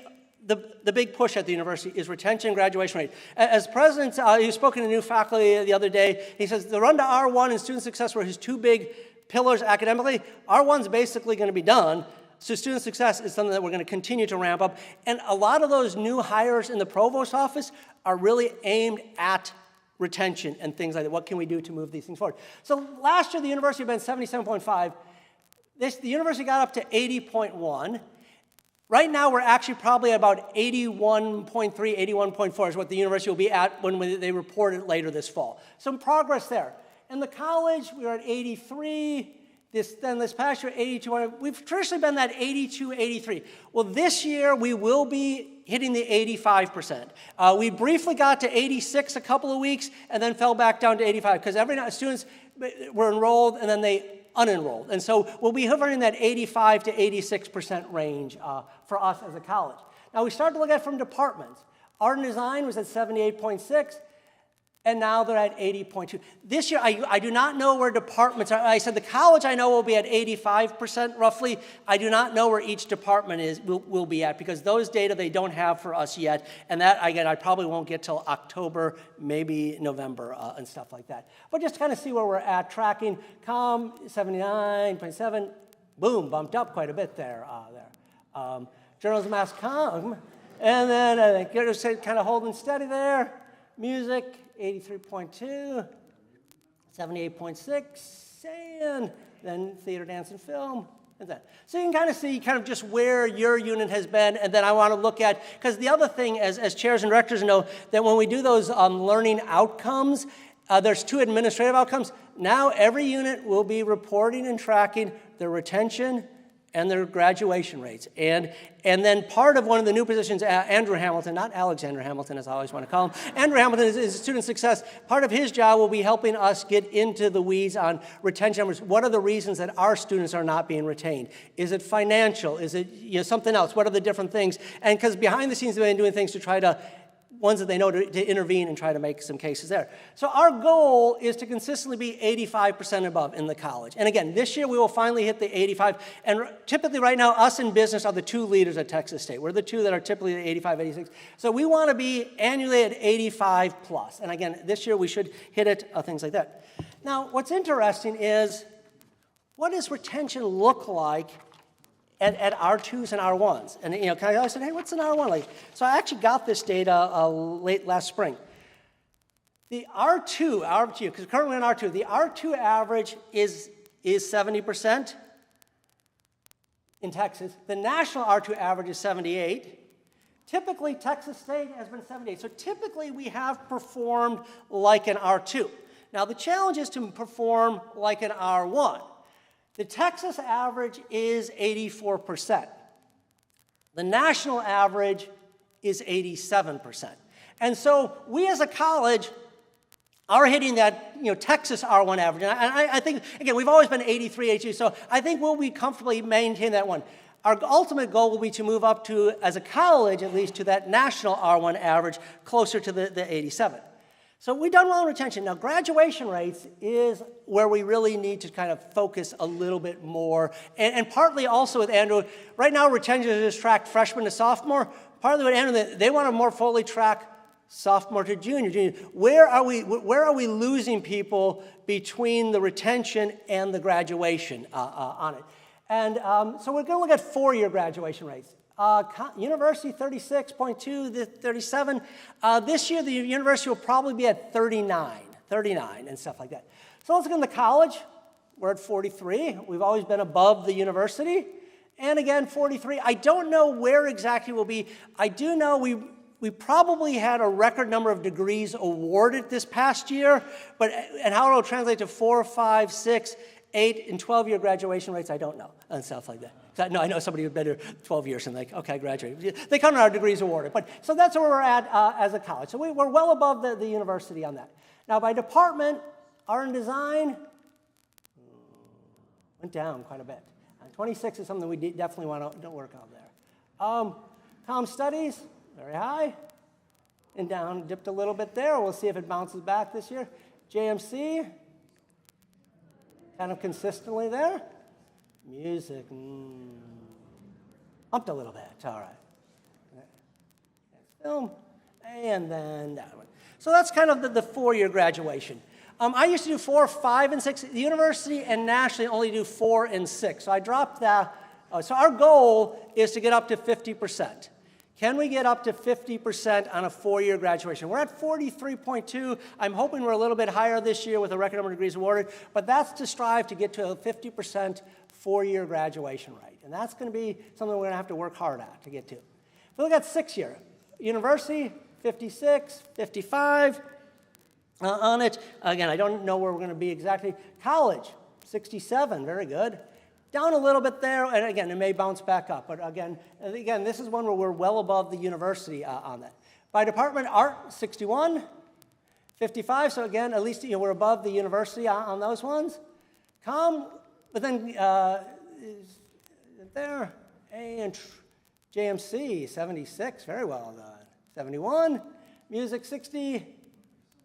the big push at the university is retention and graduation rate. As president, he was spoken to new faculty the other day. He says the run to R1 and student success were his 2 big pillars academically. R1's basically going to be done. So student success is something that we're going to continue to ramp up. And a lot of those new hires in the provost's office are really aimed at retention and things like that. What can we do to move these things forward? So last year, the university had been 77.5. The university got up to 80.1. Right now, we're actually probably at about 81.3, 81.4 is what the university will be at when they report it later this fall. Some progress there. In the college, we were at 83. This past year, 82. We've traditionally been that 82, 83. Well, this year, we will be hitting the 85%. We briefly got to 86 a couple of weeks and then fell back down to 85 because every night students were enrolled and then they unenrolled. And so we'll be hovering in that 85 to 86% range for us as a college. Now, we started to look at it from departments. Art and design was at 78.6. And now they're at 80.2. This year, I do not know where departments are. I said the college I know will be at 85% roughly. I do not know where each department will be at because those data they don't have for us yet. And that, again, I probably won't get till October, maybe November and stuff like that. But just to kind of see where we're at, tracking, COM 79.7, boom, bumped up quite a bit there. Journalism, mass comm, and then I think you're just kind of holding steady there. Music, 83.2, 78.6, and then theater, dance, and film, and that. So you can kind of see just where your unit has been, and then I want to look at, because the other thing, as chairs and directors know, that when we do those learning outcomes, there's 2 administrative outcomes. Now every unit will be reporting and tracking their retention and their graduation rates. And then part of one of the new positions, Andrew Hamilton, not Alexander Hamilton as I always want to call him, Andrew Hamilton is student success. Part of his job will be helping us get into the weeds on retention numbers. What are the reasons that our students are not being retained? Is it financial? Is it something else? What are the different things? And because behind the scenes they've been doing things to try to ones that they know to intervene and try to make some cases there. So our goal is to consistently be 85% above in the college. And again, this year we will finally hit the 85. And typically right now, us in business are the two leaders at Texas State. We're the two that are typically at 85, 86. So we want to be annually at 85 plus. And again, this year we should hit it, things like that. Now, what's interesting is, what does retention look like at R2s and R1s? And I said, hey, what's an R1 like? So I actually got this data late last spring. The R2, because currently in R2, the R2 average is 70% in Texas. The national R2 average is 78. Typically, Texas State has been 78. So typically, we have performed like an R2. Now, the challenge is to perform like an R1. The Texas average is 84%. The national average is 87%. And so we as a college are hitting that Texas R1 average. And I think, again, we've always been 83, 82, so I think we'll be comfortably maintain that one. Our ultimate goal will be to move up to, as a college at least, to that national R1 average closer to the 87. So we've done well in retention. Now, graduation rates is where we really need to kind of focus a little bit more. And partly also with Andrew, right now retention is tracked freshman to sophomore. Partly with Andrew, they want to more fully track sophomore to junior. Where are we losing people between the retention and the graduation on it? And so we're going to look at four-year graduation rates. University 36.2, 37. This year, the university will probably be at 39 and stuff like that. So let's look in the college. We're at 43. We've always been above the university. And again, 43. I don't know where exactly we'll be. I do know we probably had a record number of degrees awarded this past year, and how it will translate to 4, 5, 6, 8, and 12-year graduation rates, I don't know, and stuff like that. No, I know somebody who's been here 12 years and okay, I graduated. They come to our degrees awarded. So that's where we're at as a college. So we're well above the university on that. Now, by department, art and design went down quite a bit. 26 is something we definitely want to work on there. Comm studies, very high. And down, dipped a little bit there. We'll see if it bounces back this year. JMC, kind of consistently there. Music, bumped a little bit, all right. Film, and then that one. So that's kind of the four-year graduation. I used to do 4, 5, and 6. The university and nationally only do 4 and 6. So I dropped that. So our goal is to get up to 50%. Can we get up to 50% on a four-year graduation? We're at 43.2. I'm hoping we're a little bit higher this year with a record number of degrees awarded, but that's to strive to get to a 50% four-year graduation rate. And that's going to be something we're going to have to work hard at to get to. If we look at 6-year, university, 56, 55 on it. Again, I don't know where we're going to be exactly. College, 67, very good. Down a little bit there, and again, it may bounce back up. But again, this is one where we're well above the university on that. By department, art, 61, 55. So again, at least we're above the university on those ones. Comm, but then is there, and JMC, 76, very well done. 71, music, 60,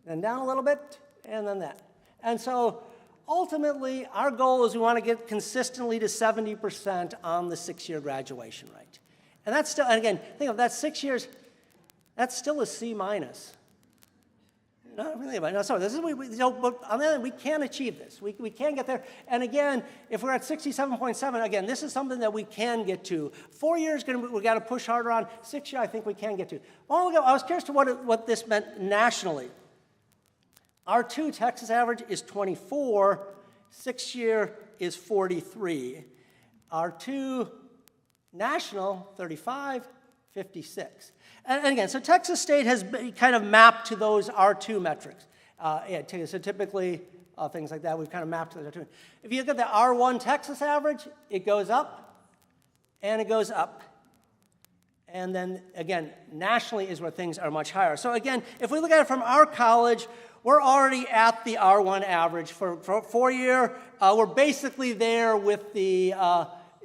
then down a little bit, and then that. And so ultimately, our goal is we want to get consistently to 70% on the 6-year graduation rate. And that's still, and again, think of that 6 years, that's still a C minus. Not really, no, sorry, this is, but on the other hand, we can achieve this. We can get there. And again, if we're at 67.7, again, this is something that we can get to. 4 years, we got to push harder on. 6 year, I think we can get to. I was curious to what this meant nationally. R2 Texas average is 24, 6-year is 43. R2 national, 35, 56. And again, so Texas State has kind of mapped to those R2 metrics. So typically, things like that, we've kind of mapped to those R2. If you look at the R1 Texas average, it goes up, and it goes up. And then, again, nationally is where things are much higher. So again, if we look at it from our college, we're already at the R1 average. For 4-year, we're basically there with the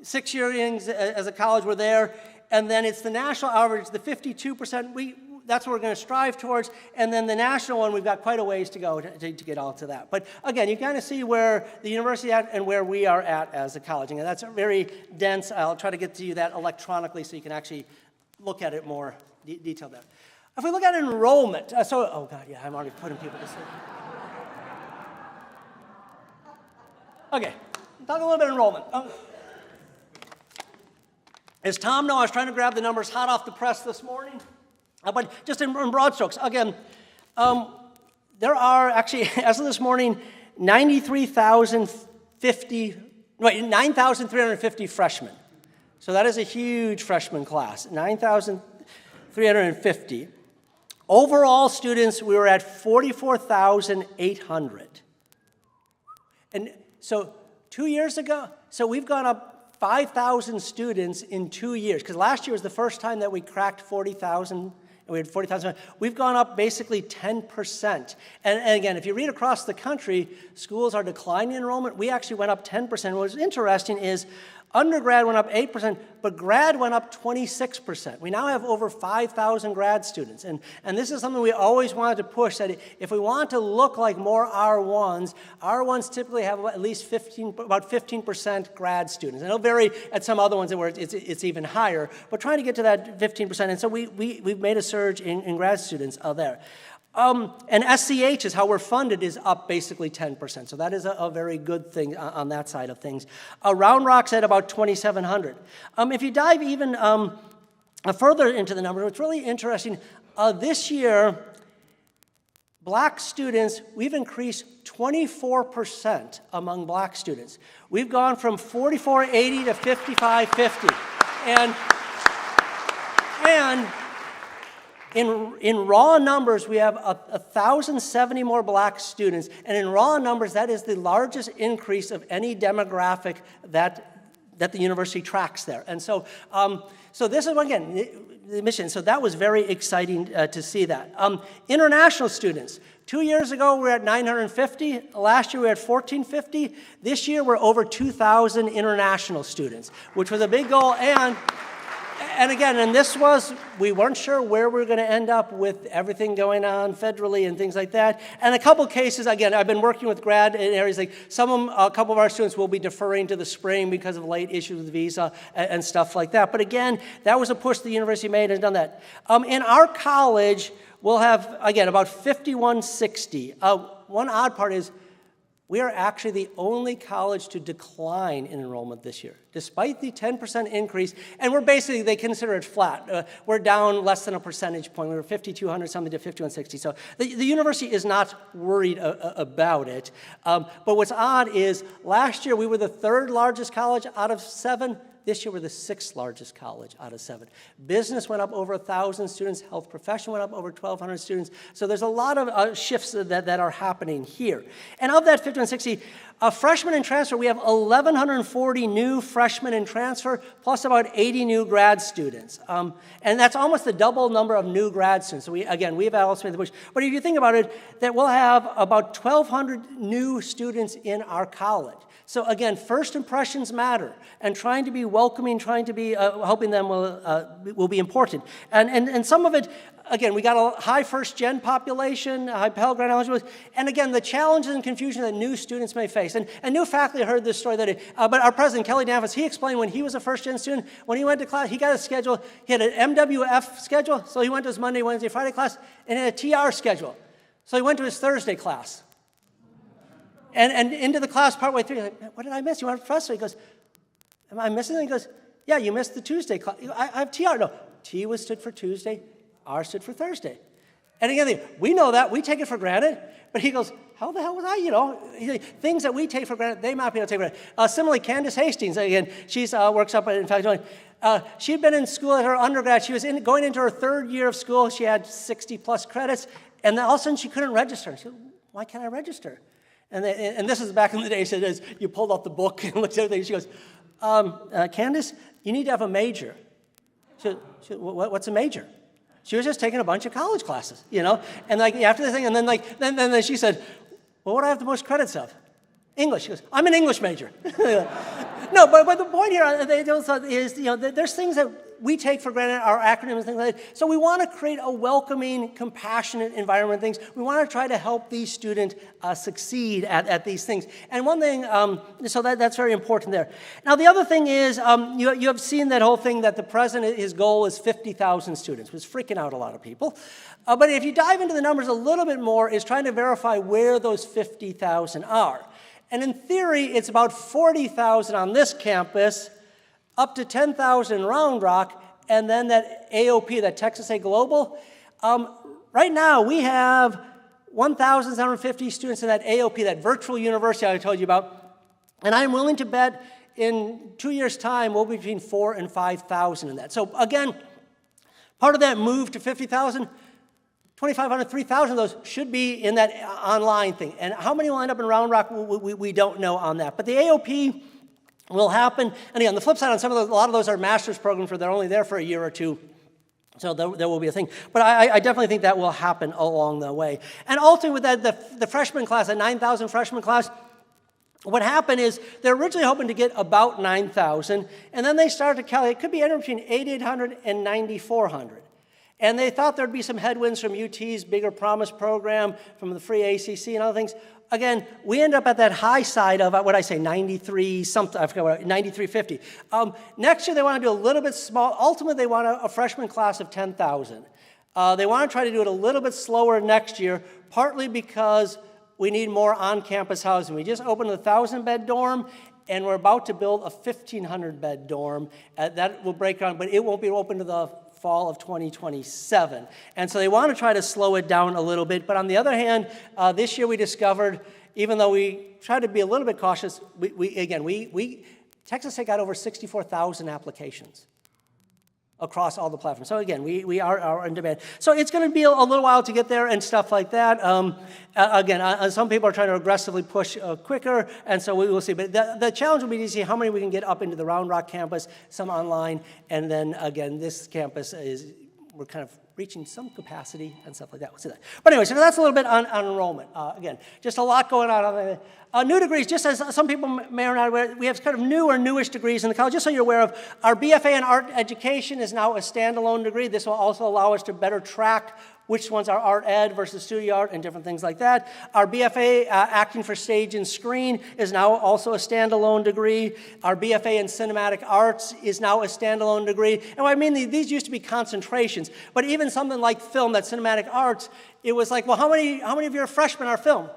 6-year innings as a college, we're there. And then it's the national average, the 52%. that's what we're going to strive towards. And then the national one, we've got quite a ways to go to get all to that. But again, you kind of see where the university is at and where we are at as a college. And that's very dense. I'll try to get to you that electronically so you can actually look at it more detailed there. If we look at enrollment, oh God, yeah, I'm already putting people to sleep. Okay, talk a little bit of enrollment. As Tom knows, I was trying to grab the numbers hot off the press this morning. But just in broad strokes, again, there are actually, as of this morning, 9,350 freshmen. So that is a huge freshman class, 9,350. Overall students, we were at 44,800. And so 2 years ago, so we've gone up 5,000 students in 2 years, because last year was the first time that we cracked 40,000. We had 40,000. We've gone up basically 10%. And again, if you read across the country, schools are declining enrollment. We actually went up 10%. What's interesting is undergrad went up 8%, but grad went up 26%. We now have over 5,000 grad students. And this is something we always wanted to push, that if we want to look like more R1s typically have at least about 15% grad students. And it'll vary at some other ones where it's even higher, but trying to get to that 15%. And so we've made a surge in grad students there. And SCH is how we're funded is up basically 10%. So that is a very good thing on that side of things. Round Rock's at about 2,700. If you dive even further into the numbers, what's really interesting, this year, black students, we've increased 24% among black students. We've gone from 4,480 to 5,550. And in raw numbers, we have 1,070 more black students. And in raw numbers, that is the largest increase of any demographic that the university tracks there. And so this is, again, the mission. So that was very exciting to see that. International students. 2 years ago, we were at 950. Last year, we were at 1,450. This year, we're over 2,000 international students, which was a big goal. And again, we weren't sure where we were going to end up with everything going on federally and things like that. And a couple cases, again, I've been working with grad in areas like a couple of our students will be deferring to the spring because of late issues with visa and stuff like that. But again, that was a push the university made and has done that. In our college, we'll have, again, about 5,160. One odd part is we are actually the only college to decline in enrollment this year, despite the 10% increase. And they consider it flat. We're down less than a percentage point. We were 5,200 something to 5,160. So the university is not worried about it. But what's odd is last year we were the third largest college out of 7. This year, we're the 6th largest college out of 7. Business went up over 1,000 students. Health profession went up over 1,200 students. So there's a lot of shifts that are happening here. And of that 5,160, freshmen in transfer, we have 1,140 new freshmen in transfer, plus about 80 new grad students. And that's almost the double number of new grad students. So we've also made the push. But if you think about it, that we'll have about 1,200 new students in our college. So again, first impressions matter, and trying to be welcoming, trying to be helping them will be important. And some of it, again, we got a high first-gen population, high Pell Grant eligibility, and again, the challenges and confusion that new students may face. And new faculty heard this story but our president, Kelly Danvers, he explained when he was a first-gen student, when he went to class, he got a schedule, he had an MWF schedule, so he went to his Monday, Wednesday, Friday class, and had a TR schedule. So he went to his Thursday class. And into the class partway through, like, what did I miss? You want a professor? He goes, am I missing anything? He goes, yeah, you missed the Tuesday class. I have TR. No, T stood for Tuesday, R stood for Thursday. And again, we know that. We take it for granted. But he goes, how the hell was I? Things that we take for granted, they might be able to take for granted. Similarly, Candace Hastings, again, she works up, in fact, she'd been in school at her undergrad. She was going into her 3rd year of school. She had 60-plus credits. And then all of a sudden, she couldn't register. She said, why can't I register? And this is back in the day, she said, you pulled out the book and looked at everything. She goes, Candace, you need to have a major. She said, what's a major? She was just taking a bunch of college classes, And after the thing, and then she said, well, what do I have the most credits of? English. She goes, I'm an English major. No, but the point here is, there's things that we take for granted our acronyms and things like that. So we want to create a welcoming, compassionate environment. Things we want to try to help these students succeed at these things. And one thing, so that's very important there. Now the other thing is, you have seen that whole thing that the president, his goal is 50,000 students. It was freaking out a lot of people. But if you dive into the numbers a little bit more, is trying to verify where those 50,000 are. And in theory, it's about 40,000 on this campus, up to 10,000 in Round Rock, and then that AOP, that Texas A Global. Right now, we have 1,750 students in that AOP, that virtual university I told you about. And I'm willing to bet in 2 years' time, we'll be between 4,000 and 5,000 in that. So again, part of that move to 50,000, 2,500, 3,000 of those should be in that online thing. And how many will end up in Round Rock, we don't know on that. But the AOP will happen. And again, on the flip side, on some of those, a lot of those are master's programs where they're only there for a year or two. So there will be a thing. But I definitely think that will happen along the way. And ultimately with that, the freshman class, the 9,000 freshman class, what happened is they're originally hoping to get about 9,000, and then they started to calculate, it could be anywhere between 8,800 and 9,400. And they thought there'd be some headwinds from UT's Bigger Promise program, from the free ACC and other things. Again, we end up at that high side of, what I say, 93 something, I forgot what, 9350. Next year they want to do a little bit small. Ultimately, they want a freshman class of 10,000. They want to try to do it a little bit slower next year, partly because we need more on-campus housing. We just opened a 1,000-bed dorm, and we're about to build a 1,500-bed dorm. That will break on, but it won't be open to the fall of 2027. And so they want to try to slow it down a little bit. But on the other hand, this year we discovered, even though we tried to be a little bit cautious, Texas State got over 64,000 applications across all the platforms. So again, we are in demand. So it's going to be a little while to get there and stuff like that. Some people are trying to aggressively push quicker, and so we will see. But the challenge will be to see how many we can get up into the Round Rock campus, some online, and then again, this campus we're kind of reaching some capacity and stuff like that. We'll see that. But anyway, so that's a little bit on enrollment. Again, just a lot going on there. New degrees, just as some people may or not aware, we have kind of new or newish degrees in the college. Just so you're aware of, our BFA in art education is now a standalone degree. This will also allow us to better track which ones are art ed versus studio art and different things like that. Our BFA acting for stage and screen is now also a standalone degree. Our BFA in cinematic arts is now a standalone degree. And what I mean, these used to be concentrations, but even something like film, that cinematic arts, it was like, well, how many of your freshmen are film?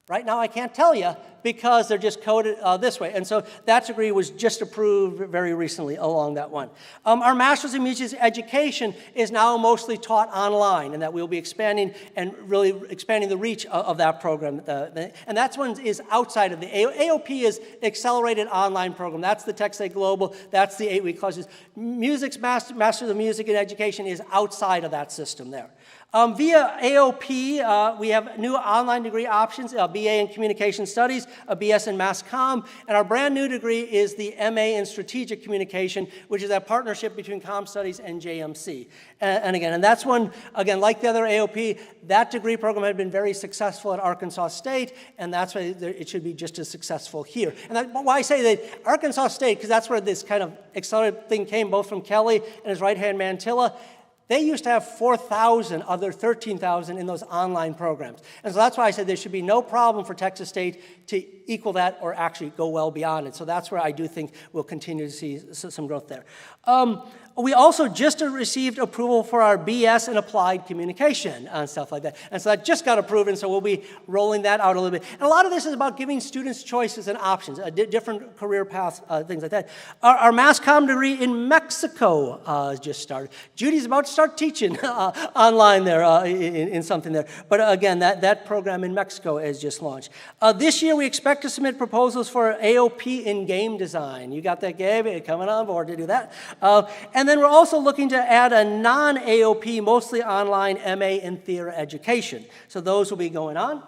Right now, I can't tell you because they're just coded this way. And so that degree was just approved very recently along that one. Our Master's in Music Education is now mostly taught online, and that we'll be expanding and really expanding the reach of that program. And that one is outside of the AOP is Accelerated Online Program. That's the Texas A Global. That's the 8-week courses. Master's of Music and Education is outside of that system there. Via AOP, we have new online degree options, a BA in Communication Studies, a BS in Mass Comm, and our brand new degree is the MA in Strategic Communication, which is that partnership between Comm Studies and JMC. And that's one, again, like the other AOP, that degree program had been very successful at Arkansas State, and that's why it should be just as successful here. And that's why I say that Arkansas State, because that's where this kind of accelerated thing came, both from Kelly and his right-hand man, Tilla. They used to have 4,000 of their 13,000 in those online programs. And so that's why I said there should be no problem for Texas State to equal that or actually go well beyond it. So that's where I do think we'll continue to see some growth there. We also just received approval for our BS in Applied Communication and stuff like that. And so that just got approved, and so we'll be rolling that out a little bit. And a lot of this is about giving students choices and options, different career paths, things like that. Our Mass Comm degree in Mexico just started. Judy's about to start teaching online there in something there. But again, that program in Mexico has just launched. This year, we expect to submit proposals for AOP in game design. You got that, Gabe? Coming on board to do that. And then we're also looking to add a non-AOP, mostly online MA in theater education. So those will be going on.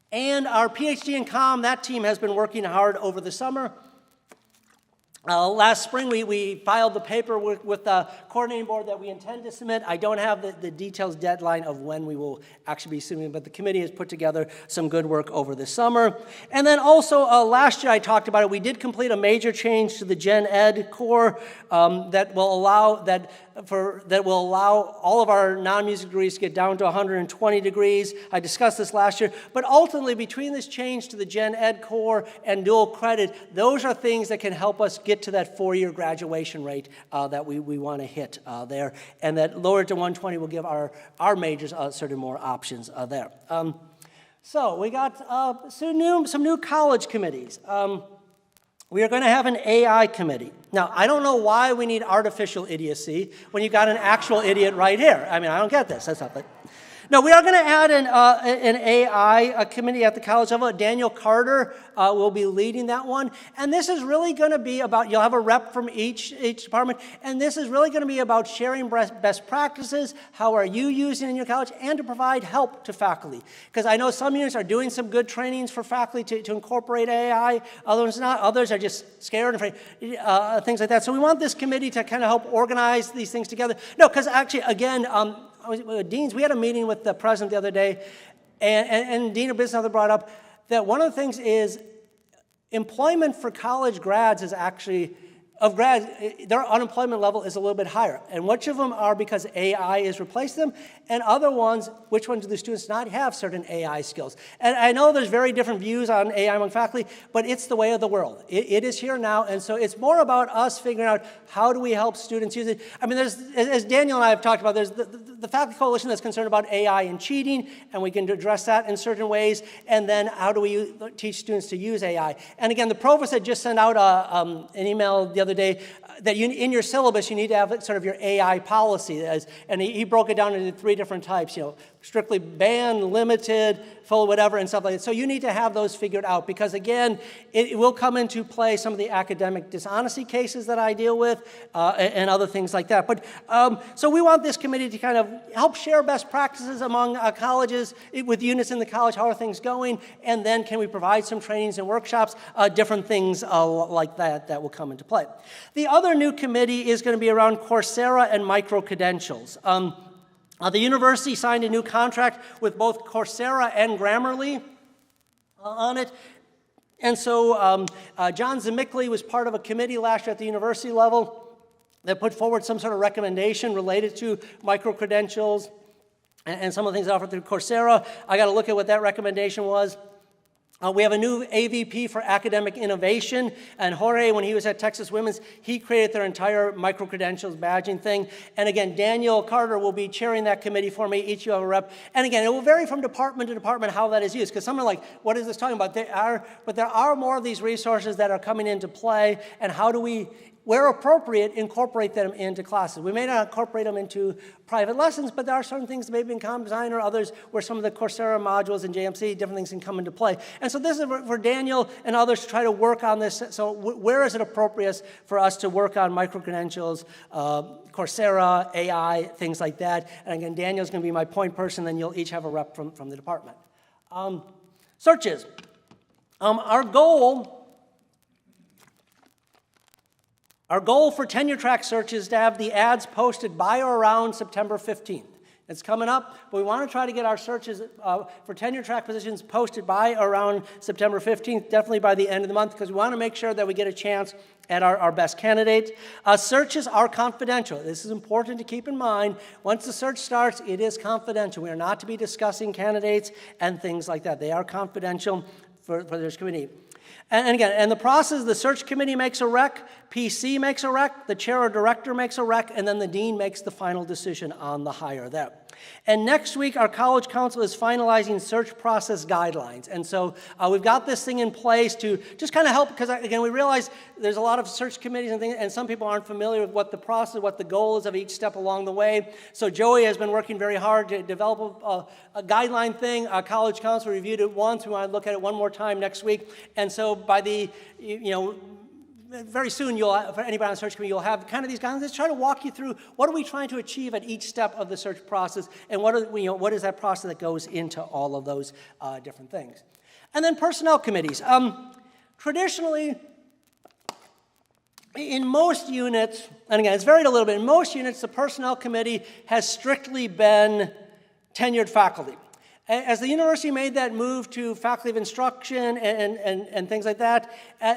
And our PhD in Comm, that team has been working hard over the summer. Last spring, we filed the paper with the coordinating board that we intend to submit. I don't have the details deadline of when we will actually be submitting, but the committee has put together some good work over the summer. And then also, last year I talked about it, we did complete a major change to the Gen Ed core that will allow all of our non-music degrees to get down to 120 degrees. I discussed this last year, but ultimately between this change to the Gen Ed core and dual credit, those are things that can help us get to that 4-year graduation rate that we want to hit there, and that lower to 120 will give our majors certain more options there. So we got some new college committees. We are going to have an AI committee. Now, I don't know why we need artificial idiocy when you got an actual idiot right here. I mean, I don't get this. That's not like. No, we are going to add an AI committee at the college level. Daniel Carter will be leading that one. And this is really going to be about, you'll have a rep from each department, and this is really going to be about sharing best practices, how are you using it in your college, and to provide help to faculty. Because I know some units are doing some good trainings for faculty to incorporate AI, others not. Others are just scared and afraid, things like that. So we want this committee to kind of help organize these things together. No, because actually, again, Deans, we had a meeting with the president the other day, and Dean of Business and other brought up that one of the things is employment for college grads is actually, of grads, their unemployment level is a little bit higher. And which of them are because AI has replaced them, and other ones, which ones do the students not have certain AI skills? And I know there's very different views on AI among faculty, but it's the way of the world. It is here now, and so it's more about us figuring out how do we help students use it. I mean, there's, as Daniel and I have talked about, there's the Faculty Coalition that's concerned about AI and cheating, and we can address that in certain ways, and then how do we teach students to use AI? And again, the provost had just sent out an email the other day that in your syllabus you need to have sort of your AI policy, and he broke it down into 3 different types, strictly banned, limited, full, whatever, and stuff like that. So you need to have those figured out because, again, it will come into play some of the academic dishonesty cases that I deal with and other things like that. But so we want this committee to kind of help share best practices among colleges with units in the college. How are things going? And then can we provide some trainings and workshops, different things like that will come into play. The other new committee is going to be around Coursera and micro-credentials. The university signed a new contract with both Coursera and Grammarly on it. And so John Zemickley was part of a committee last year at the university level that put forward some sort of recommendation related to micro-credentials and some of the things offered through Coursera. I got to look at what that recommendation was. We have a new AVP for academic innovation, and Jorge, when he was at Texas Women's, he created their entire micro-credentials badging thing. And again, Daniel Carter will be chairing that committee for me. Each of you have a rep. And again, it will vary from department to department how that is used, because some are like, what is this talking about? But there are more of these resources that are coming into play, and how do we, where appropriate, incorporate them into classes. We may not incorporate them into private lessons, but there are certain things, maybe in comm design or others, where some of the Coursera modules and JMC, different things can come into play. And so this is for Daniel and others to try to work on this. So where is it appropriate for us to work on micro-credentials, Coursera, AI, things like that. And again, Daniel's going to be my point person, then you'll each have a rep from the department. Searches. Our goal for tenure track search is to have the ads posted by or around September 15th. It's coming up, but we want to try to get our searches for tenure track positions posted by or around September 15th, definitely by the end of the month, because we want to make sure that we get a chance at our best candidate. Searches are confidential. This is important to keep in mind. Once the search starts, it is confidential. We are not to be discussing candidates and things like that. They are confidential for this committee. And again, the process, the search committee makes a rec, PC makes a rec, the chair or director makes a rec, and then the dean makes the final decision on the hire there. And next week, our college council is finalizing search process guidelines. And so we've got this thing in place to just kind of help, because again, we realize there's a lot of search committees and things, and some people aren't familiar with what the process, what the goal is of each step along the way. So Joey has been working very hard to develop a guideline thing. Our college council reviewed it once. We want to look at it one more time next week. And so by the, very soon, for anybody on the search committee, you'll have kind of these guidelines. Let's try to walk you through what are we trying to achieve at each step of the search process, and what is that process that goes into all of those different things. And then personnel committees. Traditionally, in most units, and again, it's varied a little bit, in most units, the Personnel Committee has strictly been tenured faculty. As the university made that move to faculty of instruction and things like that,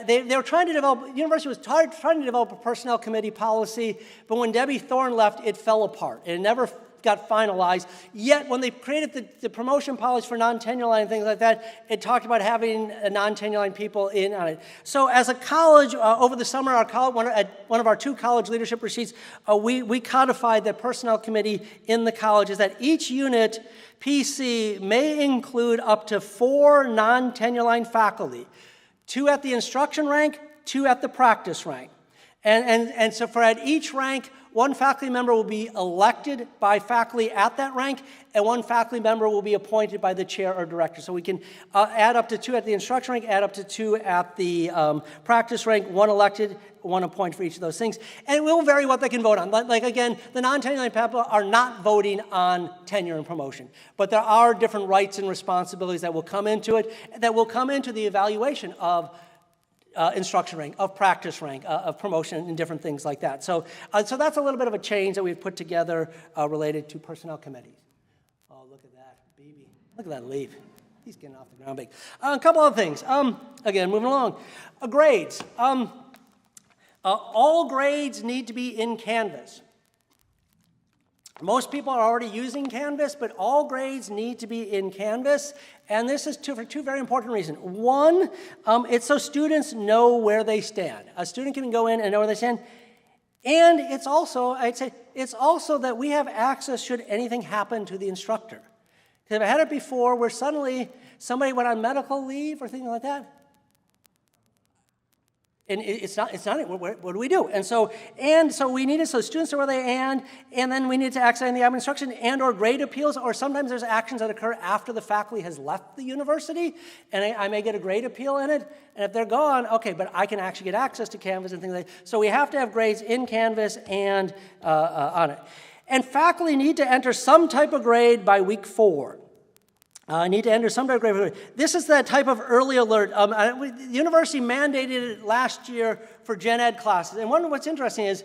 they were trying to develop, the university was trying to develop a personnel committee policy, but when Debbie Thorne left, it fell apart. It never got finalized. Yet, when they created the promotion policy for non-tenure line and things like that, it talked about having non-tenure line people in on it. So as a college, over the summer, one of our 2 college leadership retreats, we codified the personnel committee in the colleges that each unit, PC, may include up to 4 non-tenure line faculty, 2 at the instruction rank, 2 at the practice rank. And so for at each rank, 1 faculty member will be elected by faculty at that rank, and 1 faculty member will be appointed by the chair or director. So we can add up to 2 at the instruction rank, add up to 2 at the practice rank, 1 elected, 1 appointed for each of those things. And it will vary what they can vote on. Like again, the non-tenure line people are not voting on tenure and promotion. But there are different rights and responsibilities that will come into it, that will come into the evaluation of instruction rank, of practice rank, of promotion, and different things like that. So that's a little bit of a change that we've put together related to personnel committees. Oh, look at that, baby. Look at that leaf. He's getting off the ground big. A couple of things. Again, moving along. Grades. All grades need to be in Canvas. Most people are already using Canvas, but all grades need to be in Canvas, and this is for 2 very important reasons. One, it's so students know where they stand. A student can go in and know where they stand, and it's also, I'd say, it's also that we have access should anything happen to the instructor. Because I've had it before where suddenly somebody went on medical leave or things like that, and it's not. What do we do? And so we needed so students know where they and then we need to access the instruction and/or grade appeals, or sometimes there's actions that occur after the faculty has left the university, and I may get a grade appeal in it. And if they're gone, okay, but I can actually get access to Canvas and things like that. So we have to have grades in Canvas and on it. And faculty need to enter some type of grade by week 4. Need to enter some type of grade. This is that type of early alert. The university mandated it last year for gen ed classes. And what's interesting is,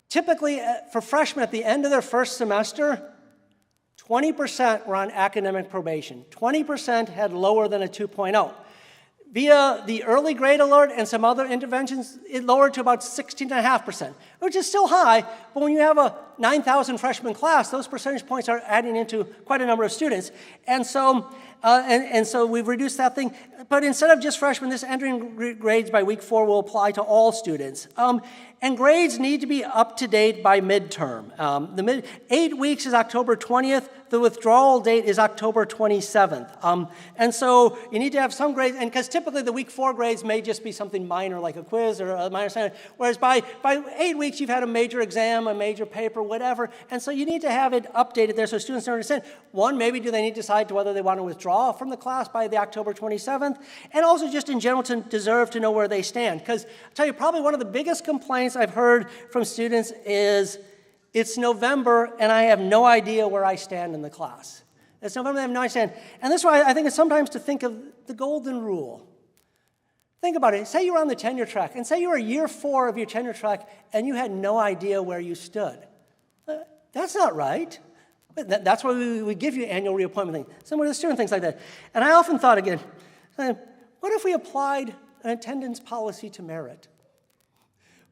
typically for freshmen at the end of their first semester, 20% were on academic probation. 20% had lower than a 2.0. Via the early grade alert and some other interventions, it lowered to about 16.5%, which is still high, but when you have a 9,000 freshman class, those percentage points are adding into quite a number of students. And so we've reduced that thing. But instead of just freshmen, this entering grades by week 4 will apply to all students. And grades need to be up to date by midterm. 8 weeks is October 20th. The withdrawal date is October 27th. And so you need to have some grades, and because typically the week 4 grades may just be something minor like a quiz or a minor assignment, whereas by 8 weeks you've had a major exam, a major paper, whatever, and so you need to have it updated there so students understand. One, maybe do they need to decide whether they want to withdraw from the class by the October 27th, and also just in general to deserve to know where they stand. Because I'll tell you, probably one of the biggest complaints I've heard from students is, it's November and I have no idea where I stand in the class. It's November and I have no idea. And this is why I think it's sometimes to think of the golden rule. Think about it. Say you were on the tenure track, and say you were year 4 of your tenure track and you had no idea where you stood. That's not right. That's why we give you annual reappointment thing. Some of the student things like that. And I often thought again, what if we applied an attendance policy to merit?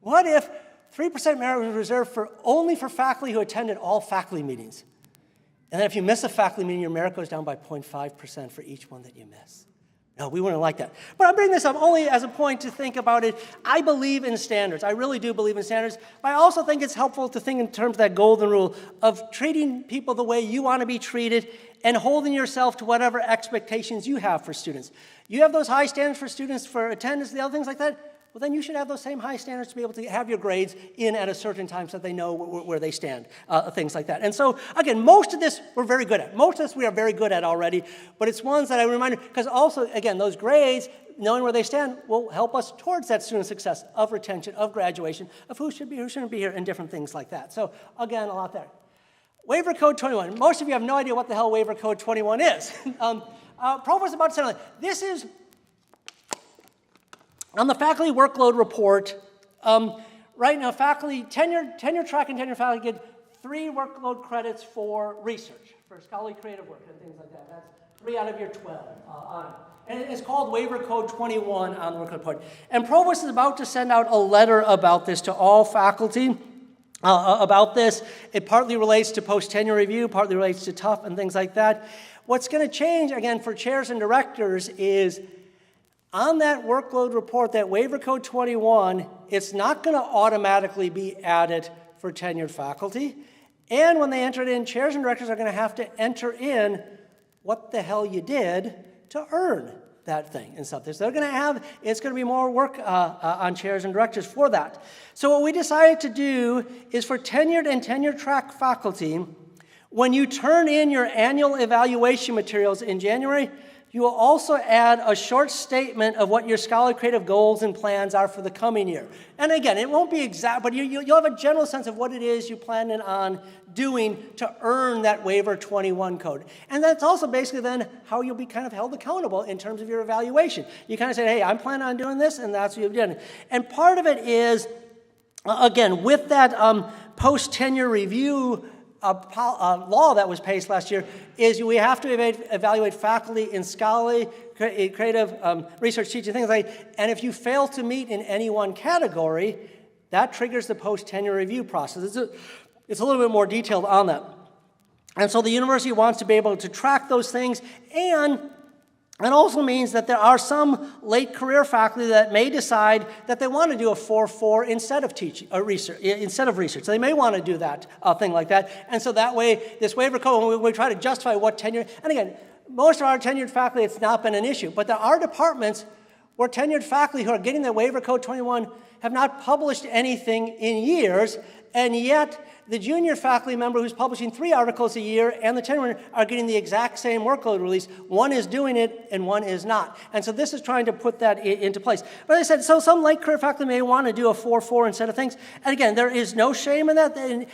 What if 3% merit was reserved only for faculty who attended all faculty meetings? And then if you miss a faculty meeting, your merit goes down by 0.5% for each one that you miss. No, we wouldn't like that. But I'm bringing this up only as a point to think about it. I believe in standards. I really do believe in standards. But I also think it's helpful to think in terms of that golden rule of treating people the way you want to be treated and holding yourself to whatever expectations you have for students. You have those high standards for students for attendance, the other things like that. Well, then you should have those same high standards to be able to have your grades in at a certain time so that they know where they stand, things like that. And so, again, most of this we're very good at. Most of this we are very good at already, but it's ones that I remind you, because also, again, those grades, knowing where they stand, will help us towards that student success of retention, of graduation, of who should be, who shouldn't be here, and different things like that. So, again, a lot there. Waiver Code 21. Most of you have no idea what the hell Waiver Code 21 is. Provost about to say, this is On the faculty workload report, right now faculty, tenure track and tenure faculty get 3 workload credits for research, for scholarly creative work and things like that. That's 3 out of your 12 on it. And it's called Waiver Code 21 on the workload report. And Provost is about to send out a letter about this to all faculty. About this. It partly relates to post-tenure review, partly relates to TUF and things like that. What's going to change, again, for chairs and directors is on that workload report, that Waiver Code 21, it's not going to automatically be added for tenured faculty. And when they enter it in, chairs and directors are going to have to enter in what the hell you did to earn that thing and something. So they're going to have, it's going to be more work on chairs and directors for that. So what we decided to do is for tenured and tenure track faculty, when you turn in your annual evaluation materials in January, you will also add a short statement of what your scholarly creative goals and plans are for the coming year. And again, it won't be exact, but you'll have a general sense of what it is you're planning on doing to earn that Waiver 21 code. And that's also basically then how you'll be kind of held accountable in terms of your evaluation. You kind of say, hey, I'm planning on doing this, and that's what you've done. And part of it is, again, with that post-tenure review law that was passed last year, is we have to evaluate faculty in scholarly, creative, research, teaching, things like that. And if you fail to meet in any one category, that triggers the post-tenure review process. It's a little bit more detailed on that. And so the university wants to be able to track those things, and it also means that there are some late career faculty that may decide that they want to do a 4-4 instead of teaching or research. So they may want to do that thing like that. And so that way, this waiver code, when we try to justify what tenure, and again, most of our tenured faculty, it's not been an issue, but there are departments where tenured faculty who are getting the waiver code 21 have not published anything in years, and yet the junior faculty member who's publishing 3 articles a year and the tenured are getting the exact same workload release. One is doing it and one is not. And so this is trying to put that into place. But as I said, so some late career faculty may want to do a 4-4 instead of things. And again, there is no shame in that.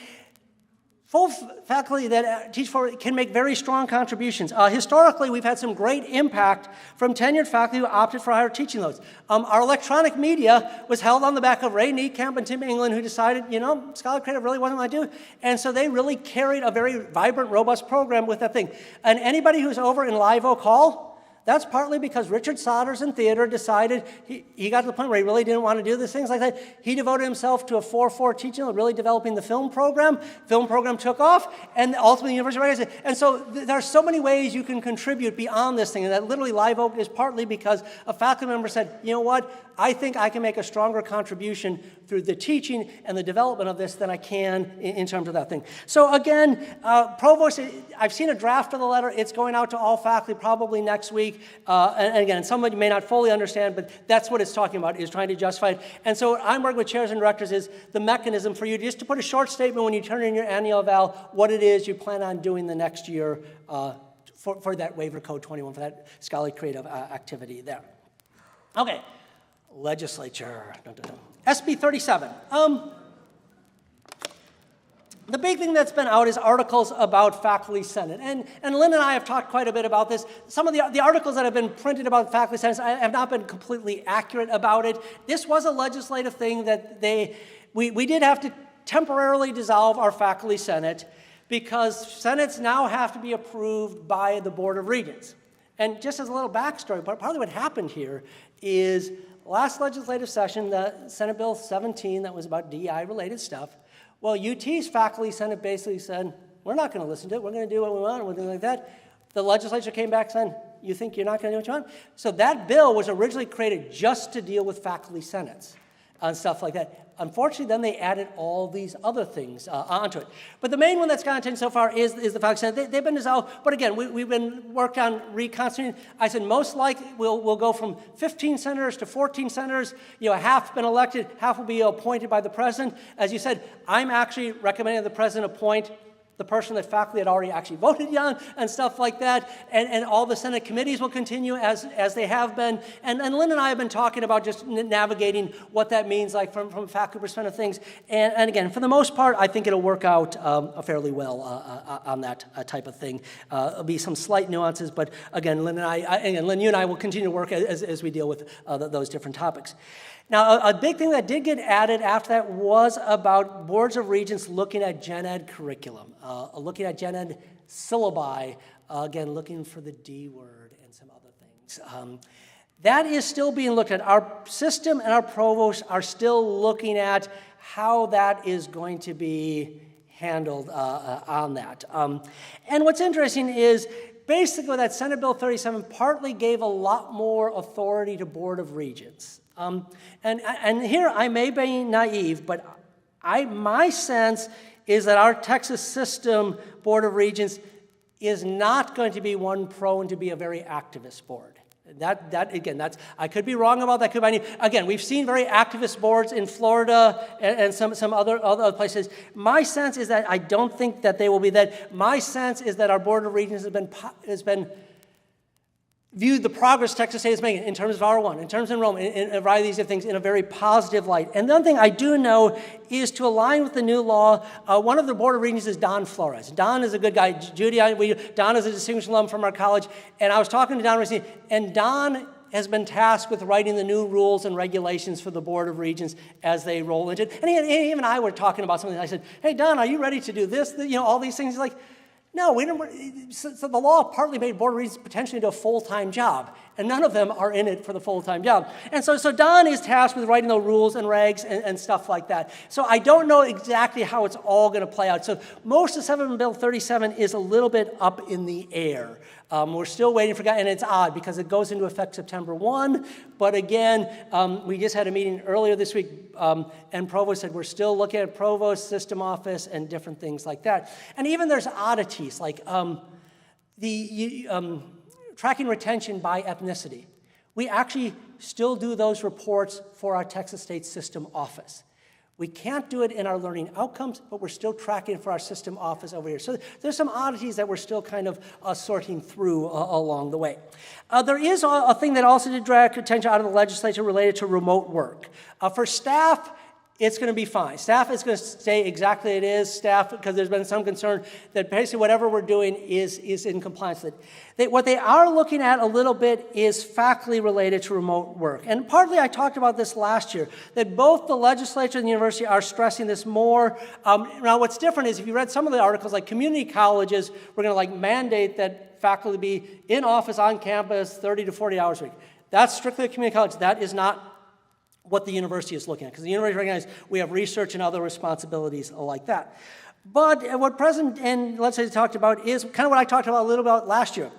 Full faculty that teach for can make very strong contributions. Historically, we've had some great impact from tenured faculty who opted for higher teaching loads. Our electronic media was held on the back of Ray Niekamp and Tim England, who decided, scholarly creative really wasn't what I do. And so they really carried a very vibrant, robust program with that thing. And anybody who's over in Live Oak Hall, that's partly because Richard Sodders in theater decided he got to the point where he really didn't want to do these things like that. He devoted himself to a 4-4 teaching, really developing the film program. Film program took off, and ultimately the university recognized it. And so there are so many ways you can contribute beyond this thing, and that literally Live Oak is partly because a faculty member said, you know what, I think I can make a stronger contribution through the teaching and the development of this than I can in terms of that thing. So again, Provost, I've seen a draft of the letter. It's going out to all faculty probably next week. And again, somebody may not fully understand, but that's what it's talking about, is trying to justify it. And so what I'm working with chairs and directors is the mechanism for you just to put a short statement when you turn in your annual eval, what it is you plan on doing the next year for that Waiver Code 21, for that scholarly creative activity there. Okay. Legislature. SB 37. The big thing that's been out is articles about faculty senate. And Lynn and I have talked quite a bit about this. Some of the articles that have been printed about faculty senate have not been completely accurate about it. This was a legislative thing that we did have to temporarily dissolve our faculty senate because senates now have to be approved by the Board of Regents. And just as a little backstory, partly what happened here is last legislative session, the Senate Bill 17 that was about DI-related stuff, well, UT's faculty senate basically said, we're not going to listen to it. We're going to do what we want, or something like that. The legislature came back saying, you think you're not going to do what you want? So that bill was originally created just to deal with faculty senates and stuff like that. Unfortunately, then they added all these other things onto it. But the main one that's gotten attention so far is the faculty senate. They've been dissolved, but again, we've been worked on reconstituting. I said most likely we'll go from 15 senators to 14 senators. Half been elected, half will be appointed by the president. As you said, I'm actually recommending the president appoint the person that faculty had already actually voted on and stuff like that. And all the Senate committees will continue as they have been. And Lynn and I have been talking about just navigating what that means, like from a faculty perspective of things. And again, for the most part, I think it'll work out fairly well on that type of thing. There'll be some slight nuances, but again, Lynn, you and I will continue to work as we deal with those different topics. Now, a big thing that did get added after that was about boards of regents looking at gen ed curriculum, looking at gen ed syllabi, again, looking for the D word and some other things. That is still being looked at. Our system and our provosts are still looking at how that is going to be handled on that. And what's interesting is basically that Senate Bill 37 partly gave a lot more authority to Board of Regents. And here I may be naive, but my sense is that our Texas system Board of Regents is not going to be one prone to be a very activist board. I could be wrong about that. Again, we've seen very activist boards in Florida and some other places. My sense is that I don't think that they will be that. My sense is that our Board of Regents has been viewed the progress Texas State is making in terms of R1, in terms of enrollment, in a variety of these things in a very positive light. And the other thing I do know is to align with the new law, one of the Board of Regents is Don Flores. Don is a good guy. Don is a distinguished alum from our college. And I was talking to Don recently, and Don has been tasked with writing the new rules and regulations for the Board of Regents as they roll into it. And he and I were talking about something. I said, hey, Don, are you ready to do this? All these things. He's like, no, we don't. So the law partly made Board of Regents potentially into a full-time job, and none of them are in it for the full-time job. And so Don is tasked with writing the rules and regs and stuff like that. So I don't know exactly how it's all going to play out. So most of Senate Bill 37 is a little bit up in the air. We're still waiting for, and it's odd because it goes into effect September 1. But again, we just had a meeting earlier this week, and Provost said we're still looking at Provost, System Office, and different things like that. And even there's oddities like tracking retention by ethnicity. We actually still do those reports for our Texas State System Office. We can't do it in our learning outcomes, but we're still tracking for our system office over here. So there's some oddities that we're still kind of sorting through along the way. There is a thing that also did drag attention out of the legislature related to remote work. For staff, it's going to be fine. Staff is going to stay exactly as it is. Staff, because there's been some concern that basically whatever we're doing is in compliance with it. What they are looking at a little bit is faculty related to remote work. And partly I talked about this last year, that both the legislature and the university are stressing this more. Now what's different is if you read some of the articles, like community colleges, we're going to mandate that faculty be in office on campus 30 to 40 hours a week. That's strictly a community college. That is not what the university is looking at, because the university recognizes we have research and other responsibilities like that. But what President and legislature talked about is kind of what I talked about a little about last year,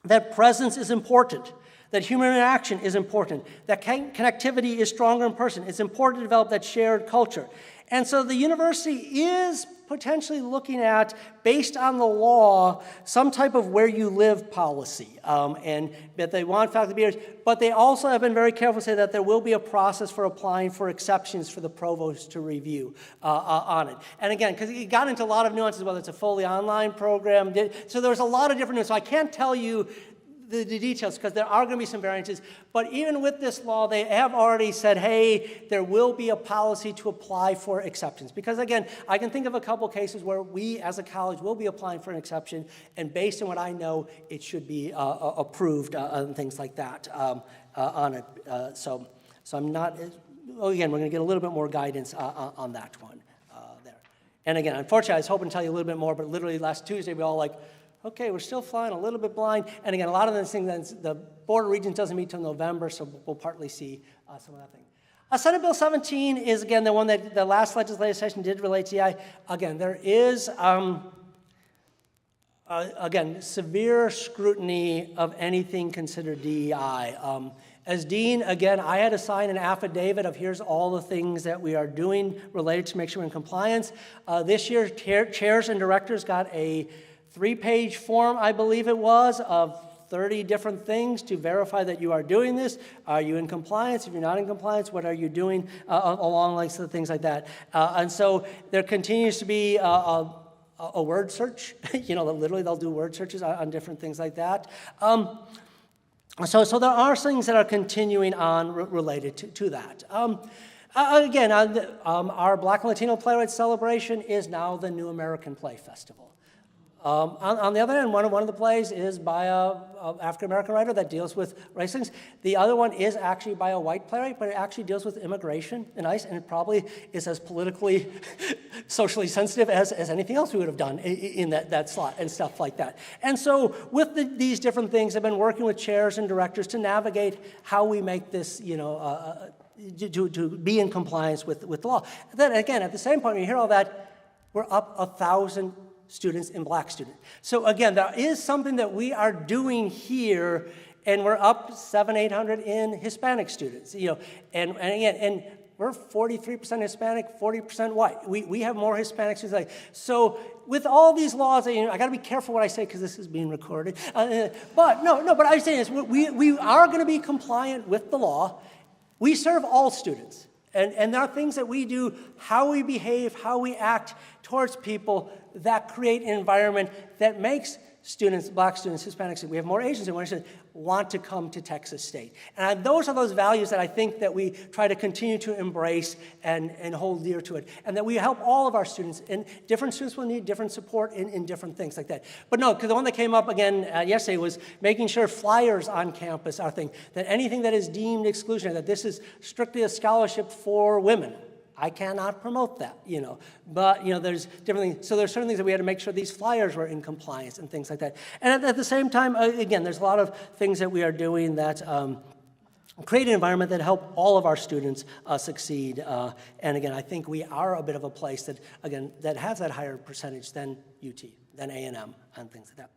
that presence is important, that human interaction is important, that connectivity is stronger in person. It's important to develop that shared culture. And so the university is potentially looking at, based on the law, some type of where you live policy, and that they want faculty to be here, but they also have been very careful to say that there will be a process for applying for exceptions for the provost to review on it. And again, because it got into a lot of nuances, whether it's a fully online program, so there's a lot of different nuances. So I can't tell you the details, because there are going to be some variances. But even with this law, they have already said, hey, there will be a policy to apply for exceptions. Because again, I can think of a couple cases where we as a college will be applying for an exception, and based on what I know, it should be approved and things like that on it. So I'm not, again, we're going to get a little bit more guidance on that one there. And again, unfortunately, I was hoping to tell you a little bit more, but literally last Tuesday, we all okay, we're still flying a little bit blind. And again, a lot of those things, the Board of Regents doesn't meet till November, so we'll partly see some of that thing. Senate Bill 17 is, again, the one that the last legislative session did relate to DI. Again, there is, again, severe scrutiny of anything considered DEI. As dean, again, I had to sign an affidavit of here's all the things that we are doing related to make sure we're in compliance. This year, chairs and directors got a 3-page form, I believe it was, of 30 different things to verify that you are doing this. Are you in compliance? If you're not in compliance, what are you doing along things like that? And so there continues to be a a word search. Literally they'll do word searches on different things like that. So there are things that are continuing on related to that. Again, our Black and Latino Playwrights Celebration is now the New American Play Festival. On the other hand, one of the plays is by a African-American writer that deals with race things. The other one is actually by a white playwright, but it actually deals with immigration and ICE, and it probably is as politically, socially sensitive as anything else we would have done in that slot and stuff like that. And so with these different things, I've been working with chairs and directors to navigate how we make this, to be in compliance with the law. Then again, at the same point, when you hear all that, we're up 1,000 students in Black students. So again, there is something that we are doing here, and we're up 700-800 in Hispanic students. And we're 43% Hispanic, 40% white. We have more Hispanic students. So with all these laws, I got to be careful what I say because this is being recorded. But I'm saying is we are going to be compliant with the law. We serve all students. And there are things that we do, how we behave, how we act towards people that create an environment that makes students, Black students, Hispanic students, we have more Asians who want to come to Texas State. And those are those values that I think that we try to continue to embrace and hold dear to it. And that we help all of our students. And different students will need different support in different things like that. But no, because the one that came up again yesterday was making sure flyers on campus are a thing. That anything that is deemed exclusionary, that this is strictly a scholarship for women. I cannot promote that, But, there's different things. So there's certain things that we had to make sure these flyers were in compliance and things like that. And at the same time, again, there's a lot of things that we are doing that create an environment that help all of our students succeed. And again, I think we are a bit of a place that, again, that has that higher percentage than UT, than A&M, and things like that.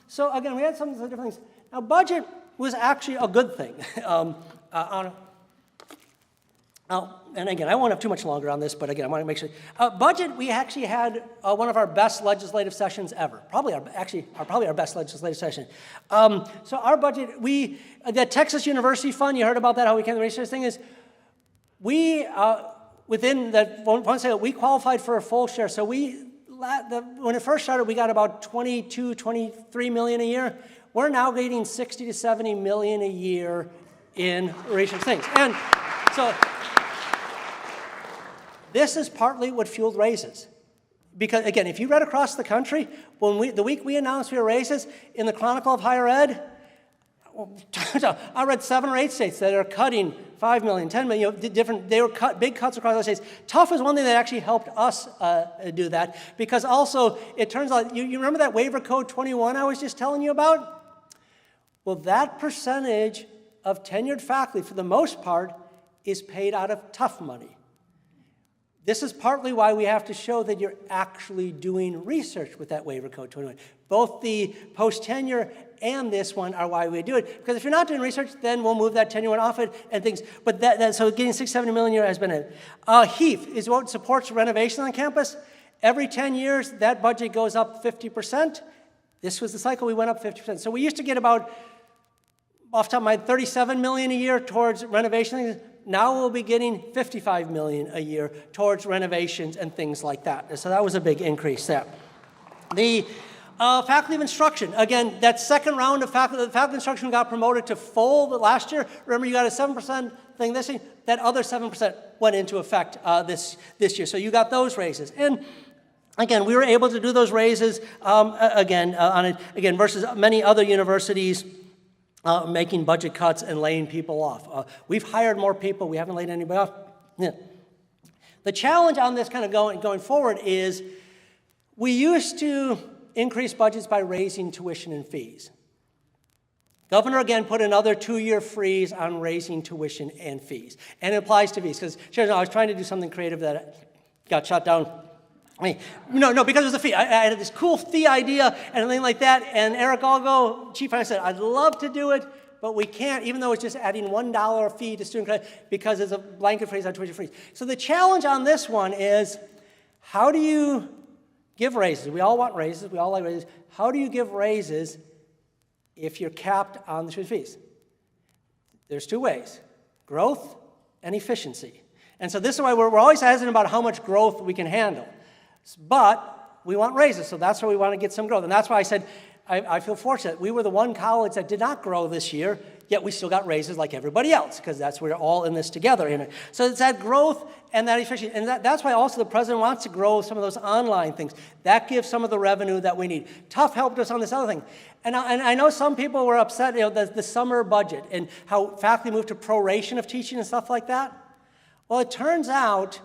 So again, we had some different things. Now, budget was actually a good thing. And again, I won't have too much longer on this, but again, I want to make sure. Budget, we actually had one of our best legislative sessions ever. Probably our best legislative session. So our budget, the Texas University Fund, you heard about that, how we came to raise this thing is, within that, one say we qualified for a full share. So when it first started, we got about 22, 23 million a year. We're now getting 60 to 70 million a year in research things. And so this is partly what fueled raises. Because, again, if you read across the country, the week we announced we were raises, in the Chronicle of Higher Ed, I read 7 or 8 states that are cutting 5 million, 10 million, they were big cuts across those states. Tough is one thing that actually helped us do that, because also, it turns out, you remember that waiver code 21 I was just telling you about? Well, that percentage of tenured faculty, for the most part, is paid out of tough money. This is partly why we have to show that you're actually doing research with that waiver code 21. Both the post-tenure and this one are why we do it. Because if you're not doing research, then we'll move that tenure one off it and things. But so getting 670 million a year has been it. HEAF is what supports renovation on campus. Every 10 years, that budget goes up 50%. This was the cycle, we went up 50%. So we used to get about, off the top of my head, 37 million a year towards renovation. Now we'll be getting 55 million a year towards renovations and things like that. So that was a big increase there. The faculty of instruction, again, that second round of faculty of instruction got promoted to full last year. Remember, you got a 7% thing this year. That other 7% went into effect this year. So you got those raises. And again, we were able to do those raises versus many other universities. Making budget cuts and laying people off. We've hired more people. We haven't laid anybody off. Yeah. The challenge on this kind of going forward is we used to increase budgets by raising tuition and fees. Governor, again, put another 2-year freeze on raising tuition and fees. And it applies to fees, because I was trying to do something creative that got shut down. No, because it was a fee. I had this cool fee idea and everything like that, and Eric Algo, chief financier, said, I'd love to do it, but we can't, even though it's just adding $1 fee to student credit, because it's a blanket freeze on tuition freeze. So the challenge on this one is, how do you give raises? We all want raises. We all like raises. How do you give raises if you're capped on the tuition fees? There's 2 ways, growth and efficiency. And so this is why we're always hesitant about how much growth we can handle. But we want raises, so that's where we want to get some growth. And that's why I said I feel fortunate. We were the one college that did not grow this year, yet we still got raises like everybody else, because that's we're all in this together. So it's that growth and that efficiency. And that's why also the president wants to grow some of those online things. That gives some of the revenue that we need. Tough helped us on this other thing. And I know some people were upset, the summer budget and how faculty moved to proration of teaching and stuff like that. Well, it turns out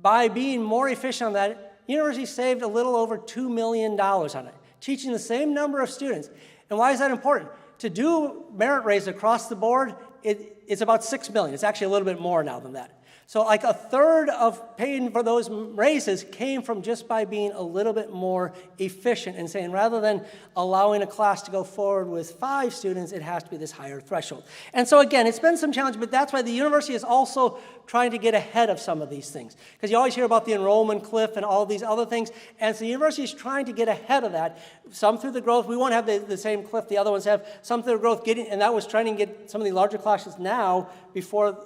by being more efficient on that, university saved a little over $2 million on it, teaching the same number of students. And why is that important? To do merit raise across the board, it's about $6 million. It's actually a little bit more now than that. So like a third of paying for those raises came from just by being a little bit more efficient and saying rather than allowing a class to go forward with 5 students, it has to be this higher threshold. And so again, it's been some challenge, but that's why the university is also trying to get ahead of some of these things. Because you always hear about the enrollment cliff and all these other things, and so the university is trying to get ahead of that, some through the growth. We won't have the same cliff the other ones have, some through the growth, and that was trying to get some of the larger classes now before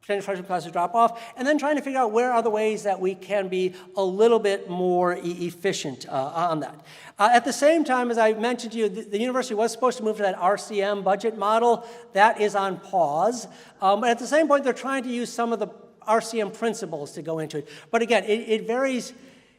potential freshman classes drop off, and then trying to figure out where are the ways that we can be a little bit more efficient on that. At the same time, as I mentioned to you, the university was supposed to move to that RCM budget model. That is on pause. But at the same point, they're trying to use some of the RCM principles to go into it. But again, it varies.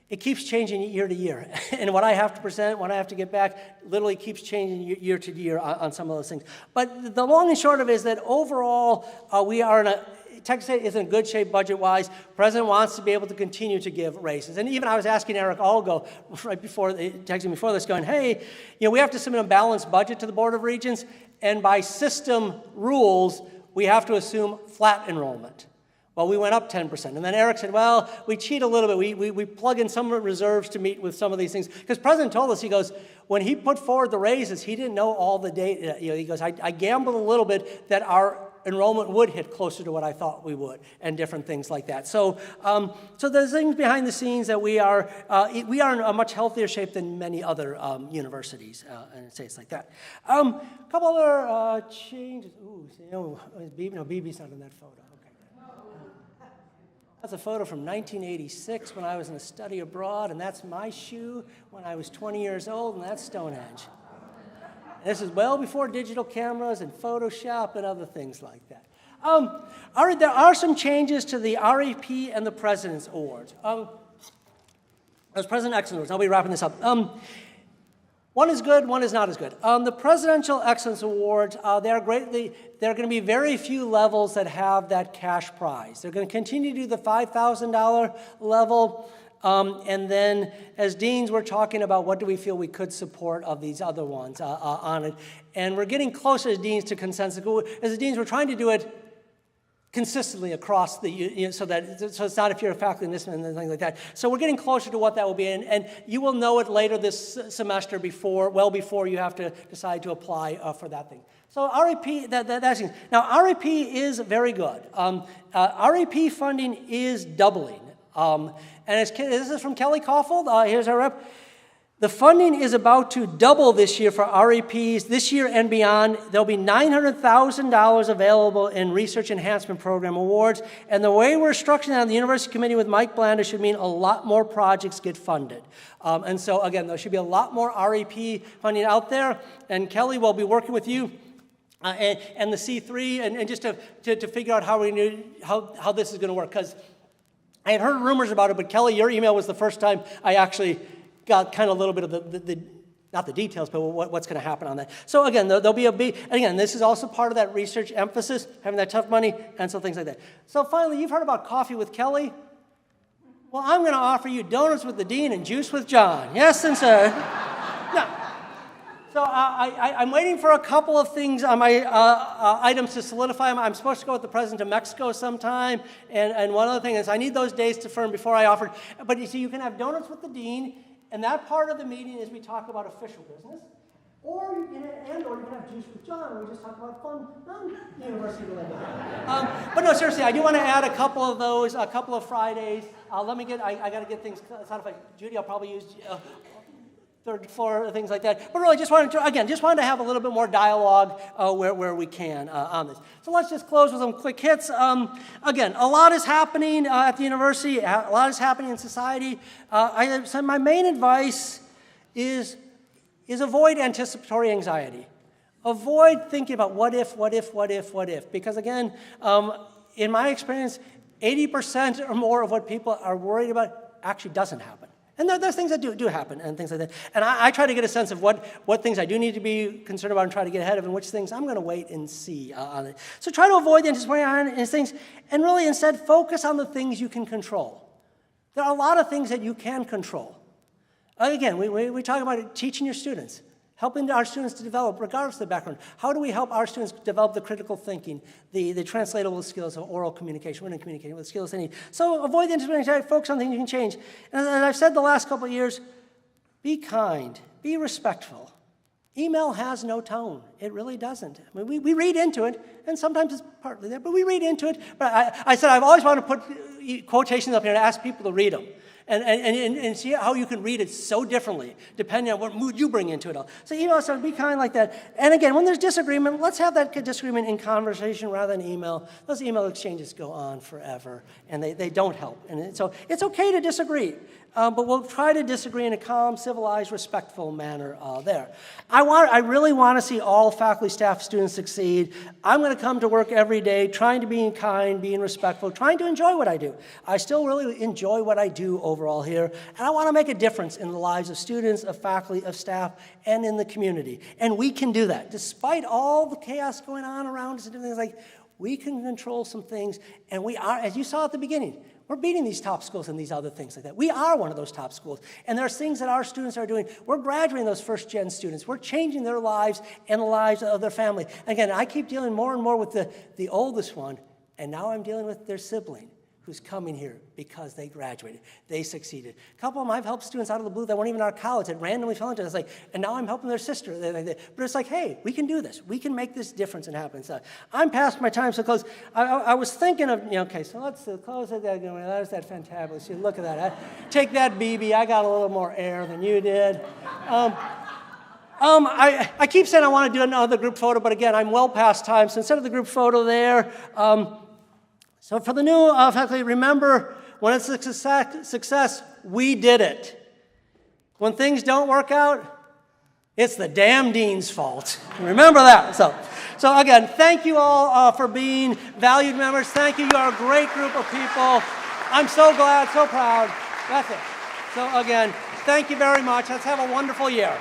It keeps changing year to year. And what I have to present, what I have to get back, literally keeps changing year to year on some of those things. But the long and short of it is that overall, we are in a Texas State is in good shape budget-wise. The president wants to be able to continue to give raises. And even I was asking Eric Algo right before, texting before this, going, hey, we have to submit a balanced budget to the Board of Regents, and by system rules, we have to assume flat enrollment. Well, we went up 10%. And then Eric said, well, we cheat a little bit. We plug in some reserves to meet with some of these things. Because the president told us, he goes, when he put forward the raises, he didn't know all the data. He goes, I gambled a little bit that our enrollment would hit closer to what I thought we would, and different things like that. So, so there's things behind the scenes that we are in a much healthier shape than many other universities and states like that. A couple other changes. Ooh, BB's not in that photo. That's a photo from 1986 when I was in a study abroad, and that's my shoe when I was 20 years old, and that's Stonehenge. This is well before digital cameras and Photoshop and other things like that. There are some changes to the REP and the President's Awards. Those President Excellence Awards, I'll be wrapping this up. One is good, one is not as good. The Presidential Excellence Awards, they're going to be very few levels that have that cash prize. They're going to continue to do the $5,000 level. And then, as deans, we're talking about what do we feel we could support of these other ones on it. And we're getting closer as deans to consensus. As deans, we're trying to do it consistently across the, so it's not if you're a faculty in this and things like that. So we're getting closer to what that will be. And you will know it later this semester well before you have to decide to apply for that thing. So REP, that's things. Now, REP is very good. REP funding is doubling. And this is from Kelly Caulfield. Here's our rep. The funding is about to double this year for REPs. This year and beyond, there'll be $900,000 available in Research Enhancement Program awards. And the way we're structuring that on the University Committee with Mike Blanda should mean a lot more projects get funded. And so, again, there should be a lot more REP funding out there. And Kelly will be working with you and the C3 and just to figure out how this is going to work. Because I had heard rumors about it, but Kelly, your email was the first time I actually got kind of a little bit of the not the details, but what's going to happen on that. So again, there'll be and again, this is also part of that research emphasis, having that tough money, and so things like that. So finally, you've heard about coffee with Kelly. Well, I'm going to offer you donuts with the dean and juice with John. Yes, and sir. Now, so I'm waiting for a couple of things on my items to solidify them. I'm supposed to go with the president to Mexico sometime, and one other thing is I need those days to firm before I offer. But you see, you can have donuts with the dean, and that part of the meeting is we talk about official business, or you can have juice with John, where we just talk about fun, non-university related. But no, seriously, I do want to add a couple of those, a couple of Fridays. I got to get things solidified. Judy, I'll probably use. third floor, things like that. But really just wanted to have a little bit more dialogue where we can on this. So let's just close with some quick hits. Again, a lot is happening at the university. A lot is happening in society. So my main advice is avoid anticipatory anxiety. Avoid thinking about what if, because again, in my experience, 80% or more of what people are worried about actually doesn't happen. And there's things that do happen and things like that. And I try to get a sense of what things I do need to be concerned about and try to get ahead of, and which things I'm going to wait and see on it. So try to avoid the anticipatory things and really instead focus on the things you can control. There are a lot of things that you can control. Again, we talk about teaching your students, helping our students to develop, regardless of the background. How do we help our students develop the critical thinking, the translatable skills of oral communication, written communication, the skills they need? So avoid the anticipatory, focus on things you can change. And as I've said the last couple of years, be kind, be respectful. Email has no tone. It really doesn't. I mean, we read into it, and sometimes it's partly there, but we read into it. But I said I've always wanted to put quotations up here and ask people to read them. And see how you can read it so differently, depending on what mood you bring into it all. So, so be kind like that. And again, when there's disagreement, let's have that disagreement in conversation rather than email. Those email exchanges go on forever, and they don't help. And so it's okay to disagree, but we'll try to disagree in a calm, civilized, respectful manner there. I really want to see all faculty, staff, students succeed. I'm going to come to work every day trying to be kind, being respectful, trying to enjoy what I do. I still really enjoy what I do overall here, and I want to make a difference in the lives of students, of faculty, of staff, and in the community. And we can do that. Despite all the chaos going on around us and different things, we can control some things, and we are, as you saw at the beginning, we're beating these top schools and these other things like that. We are one of those top schools. And there's things that our students are doing. We're graduating those first-gen students. We're changing their lives and the lives of their family. Again, I keep dealing more and more with the oldest one, and now I'm dealing with their sibling who's coming here because they graduated. They succeeded. A couple of them, I've helped students out of the blue that weren't even out of college that randomly fell into it. And now I'm helping their sister. But it's hey, we can do this. We can make this difference and happen. So I'm past my time, so close. I was thinking of, okay, so let's close it. There's that fantabulous. Look at that. Take that, BB. I got a little more air than you did. I keep saying I want to do another group photo, but again, I'm well past time. So instead of the group photo there, so for the new faculty, remember, when it's a success, we did it. When things don't work out, it's the damn dean's fault. Remember that. So again, thank you all for being valued members. Thank you. You are a great group of people. I'm so glad, so proud. That's it. So again, thank you very much. Let's have a wonderful year.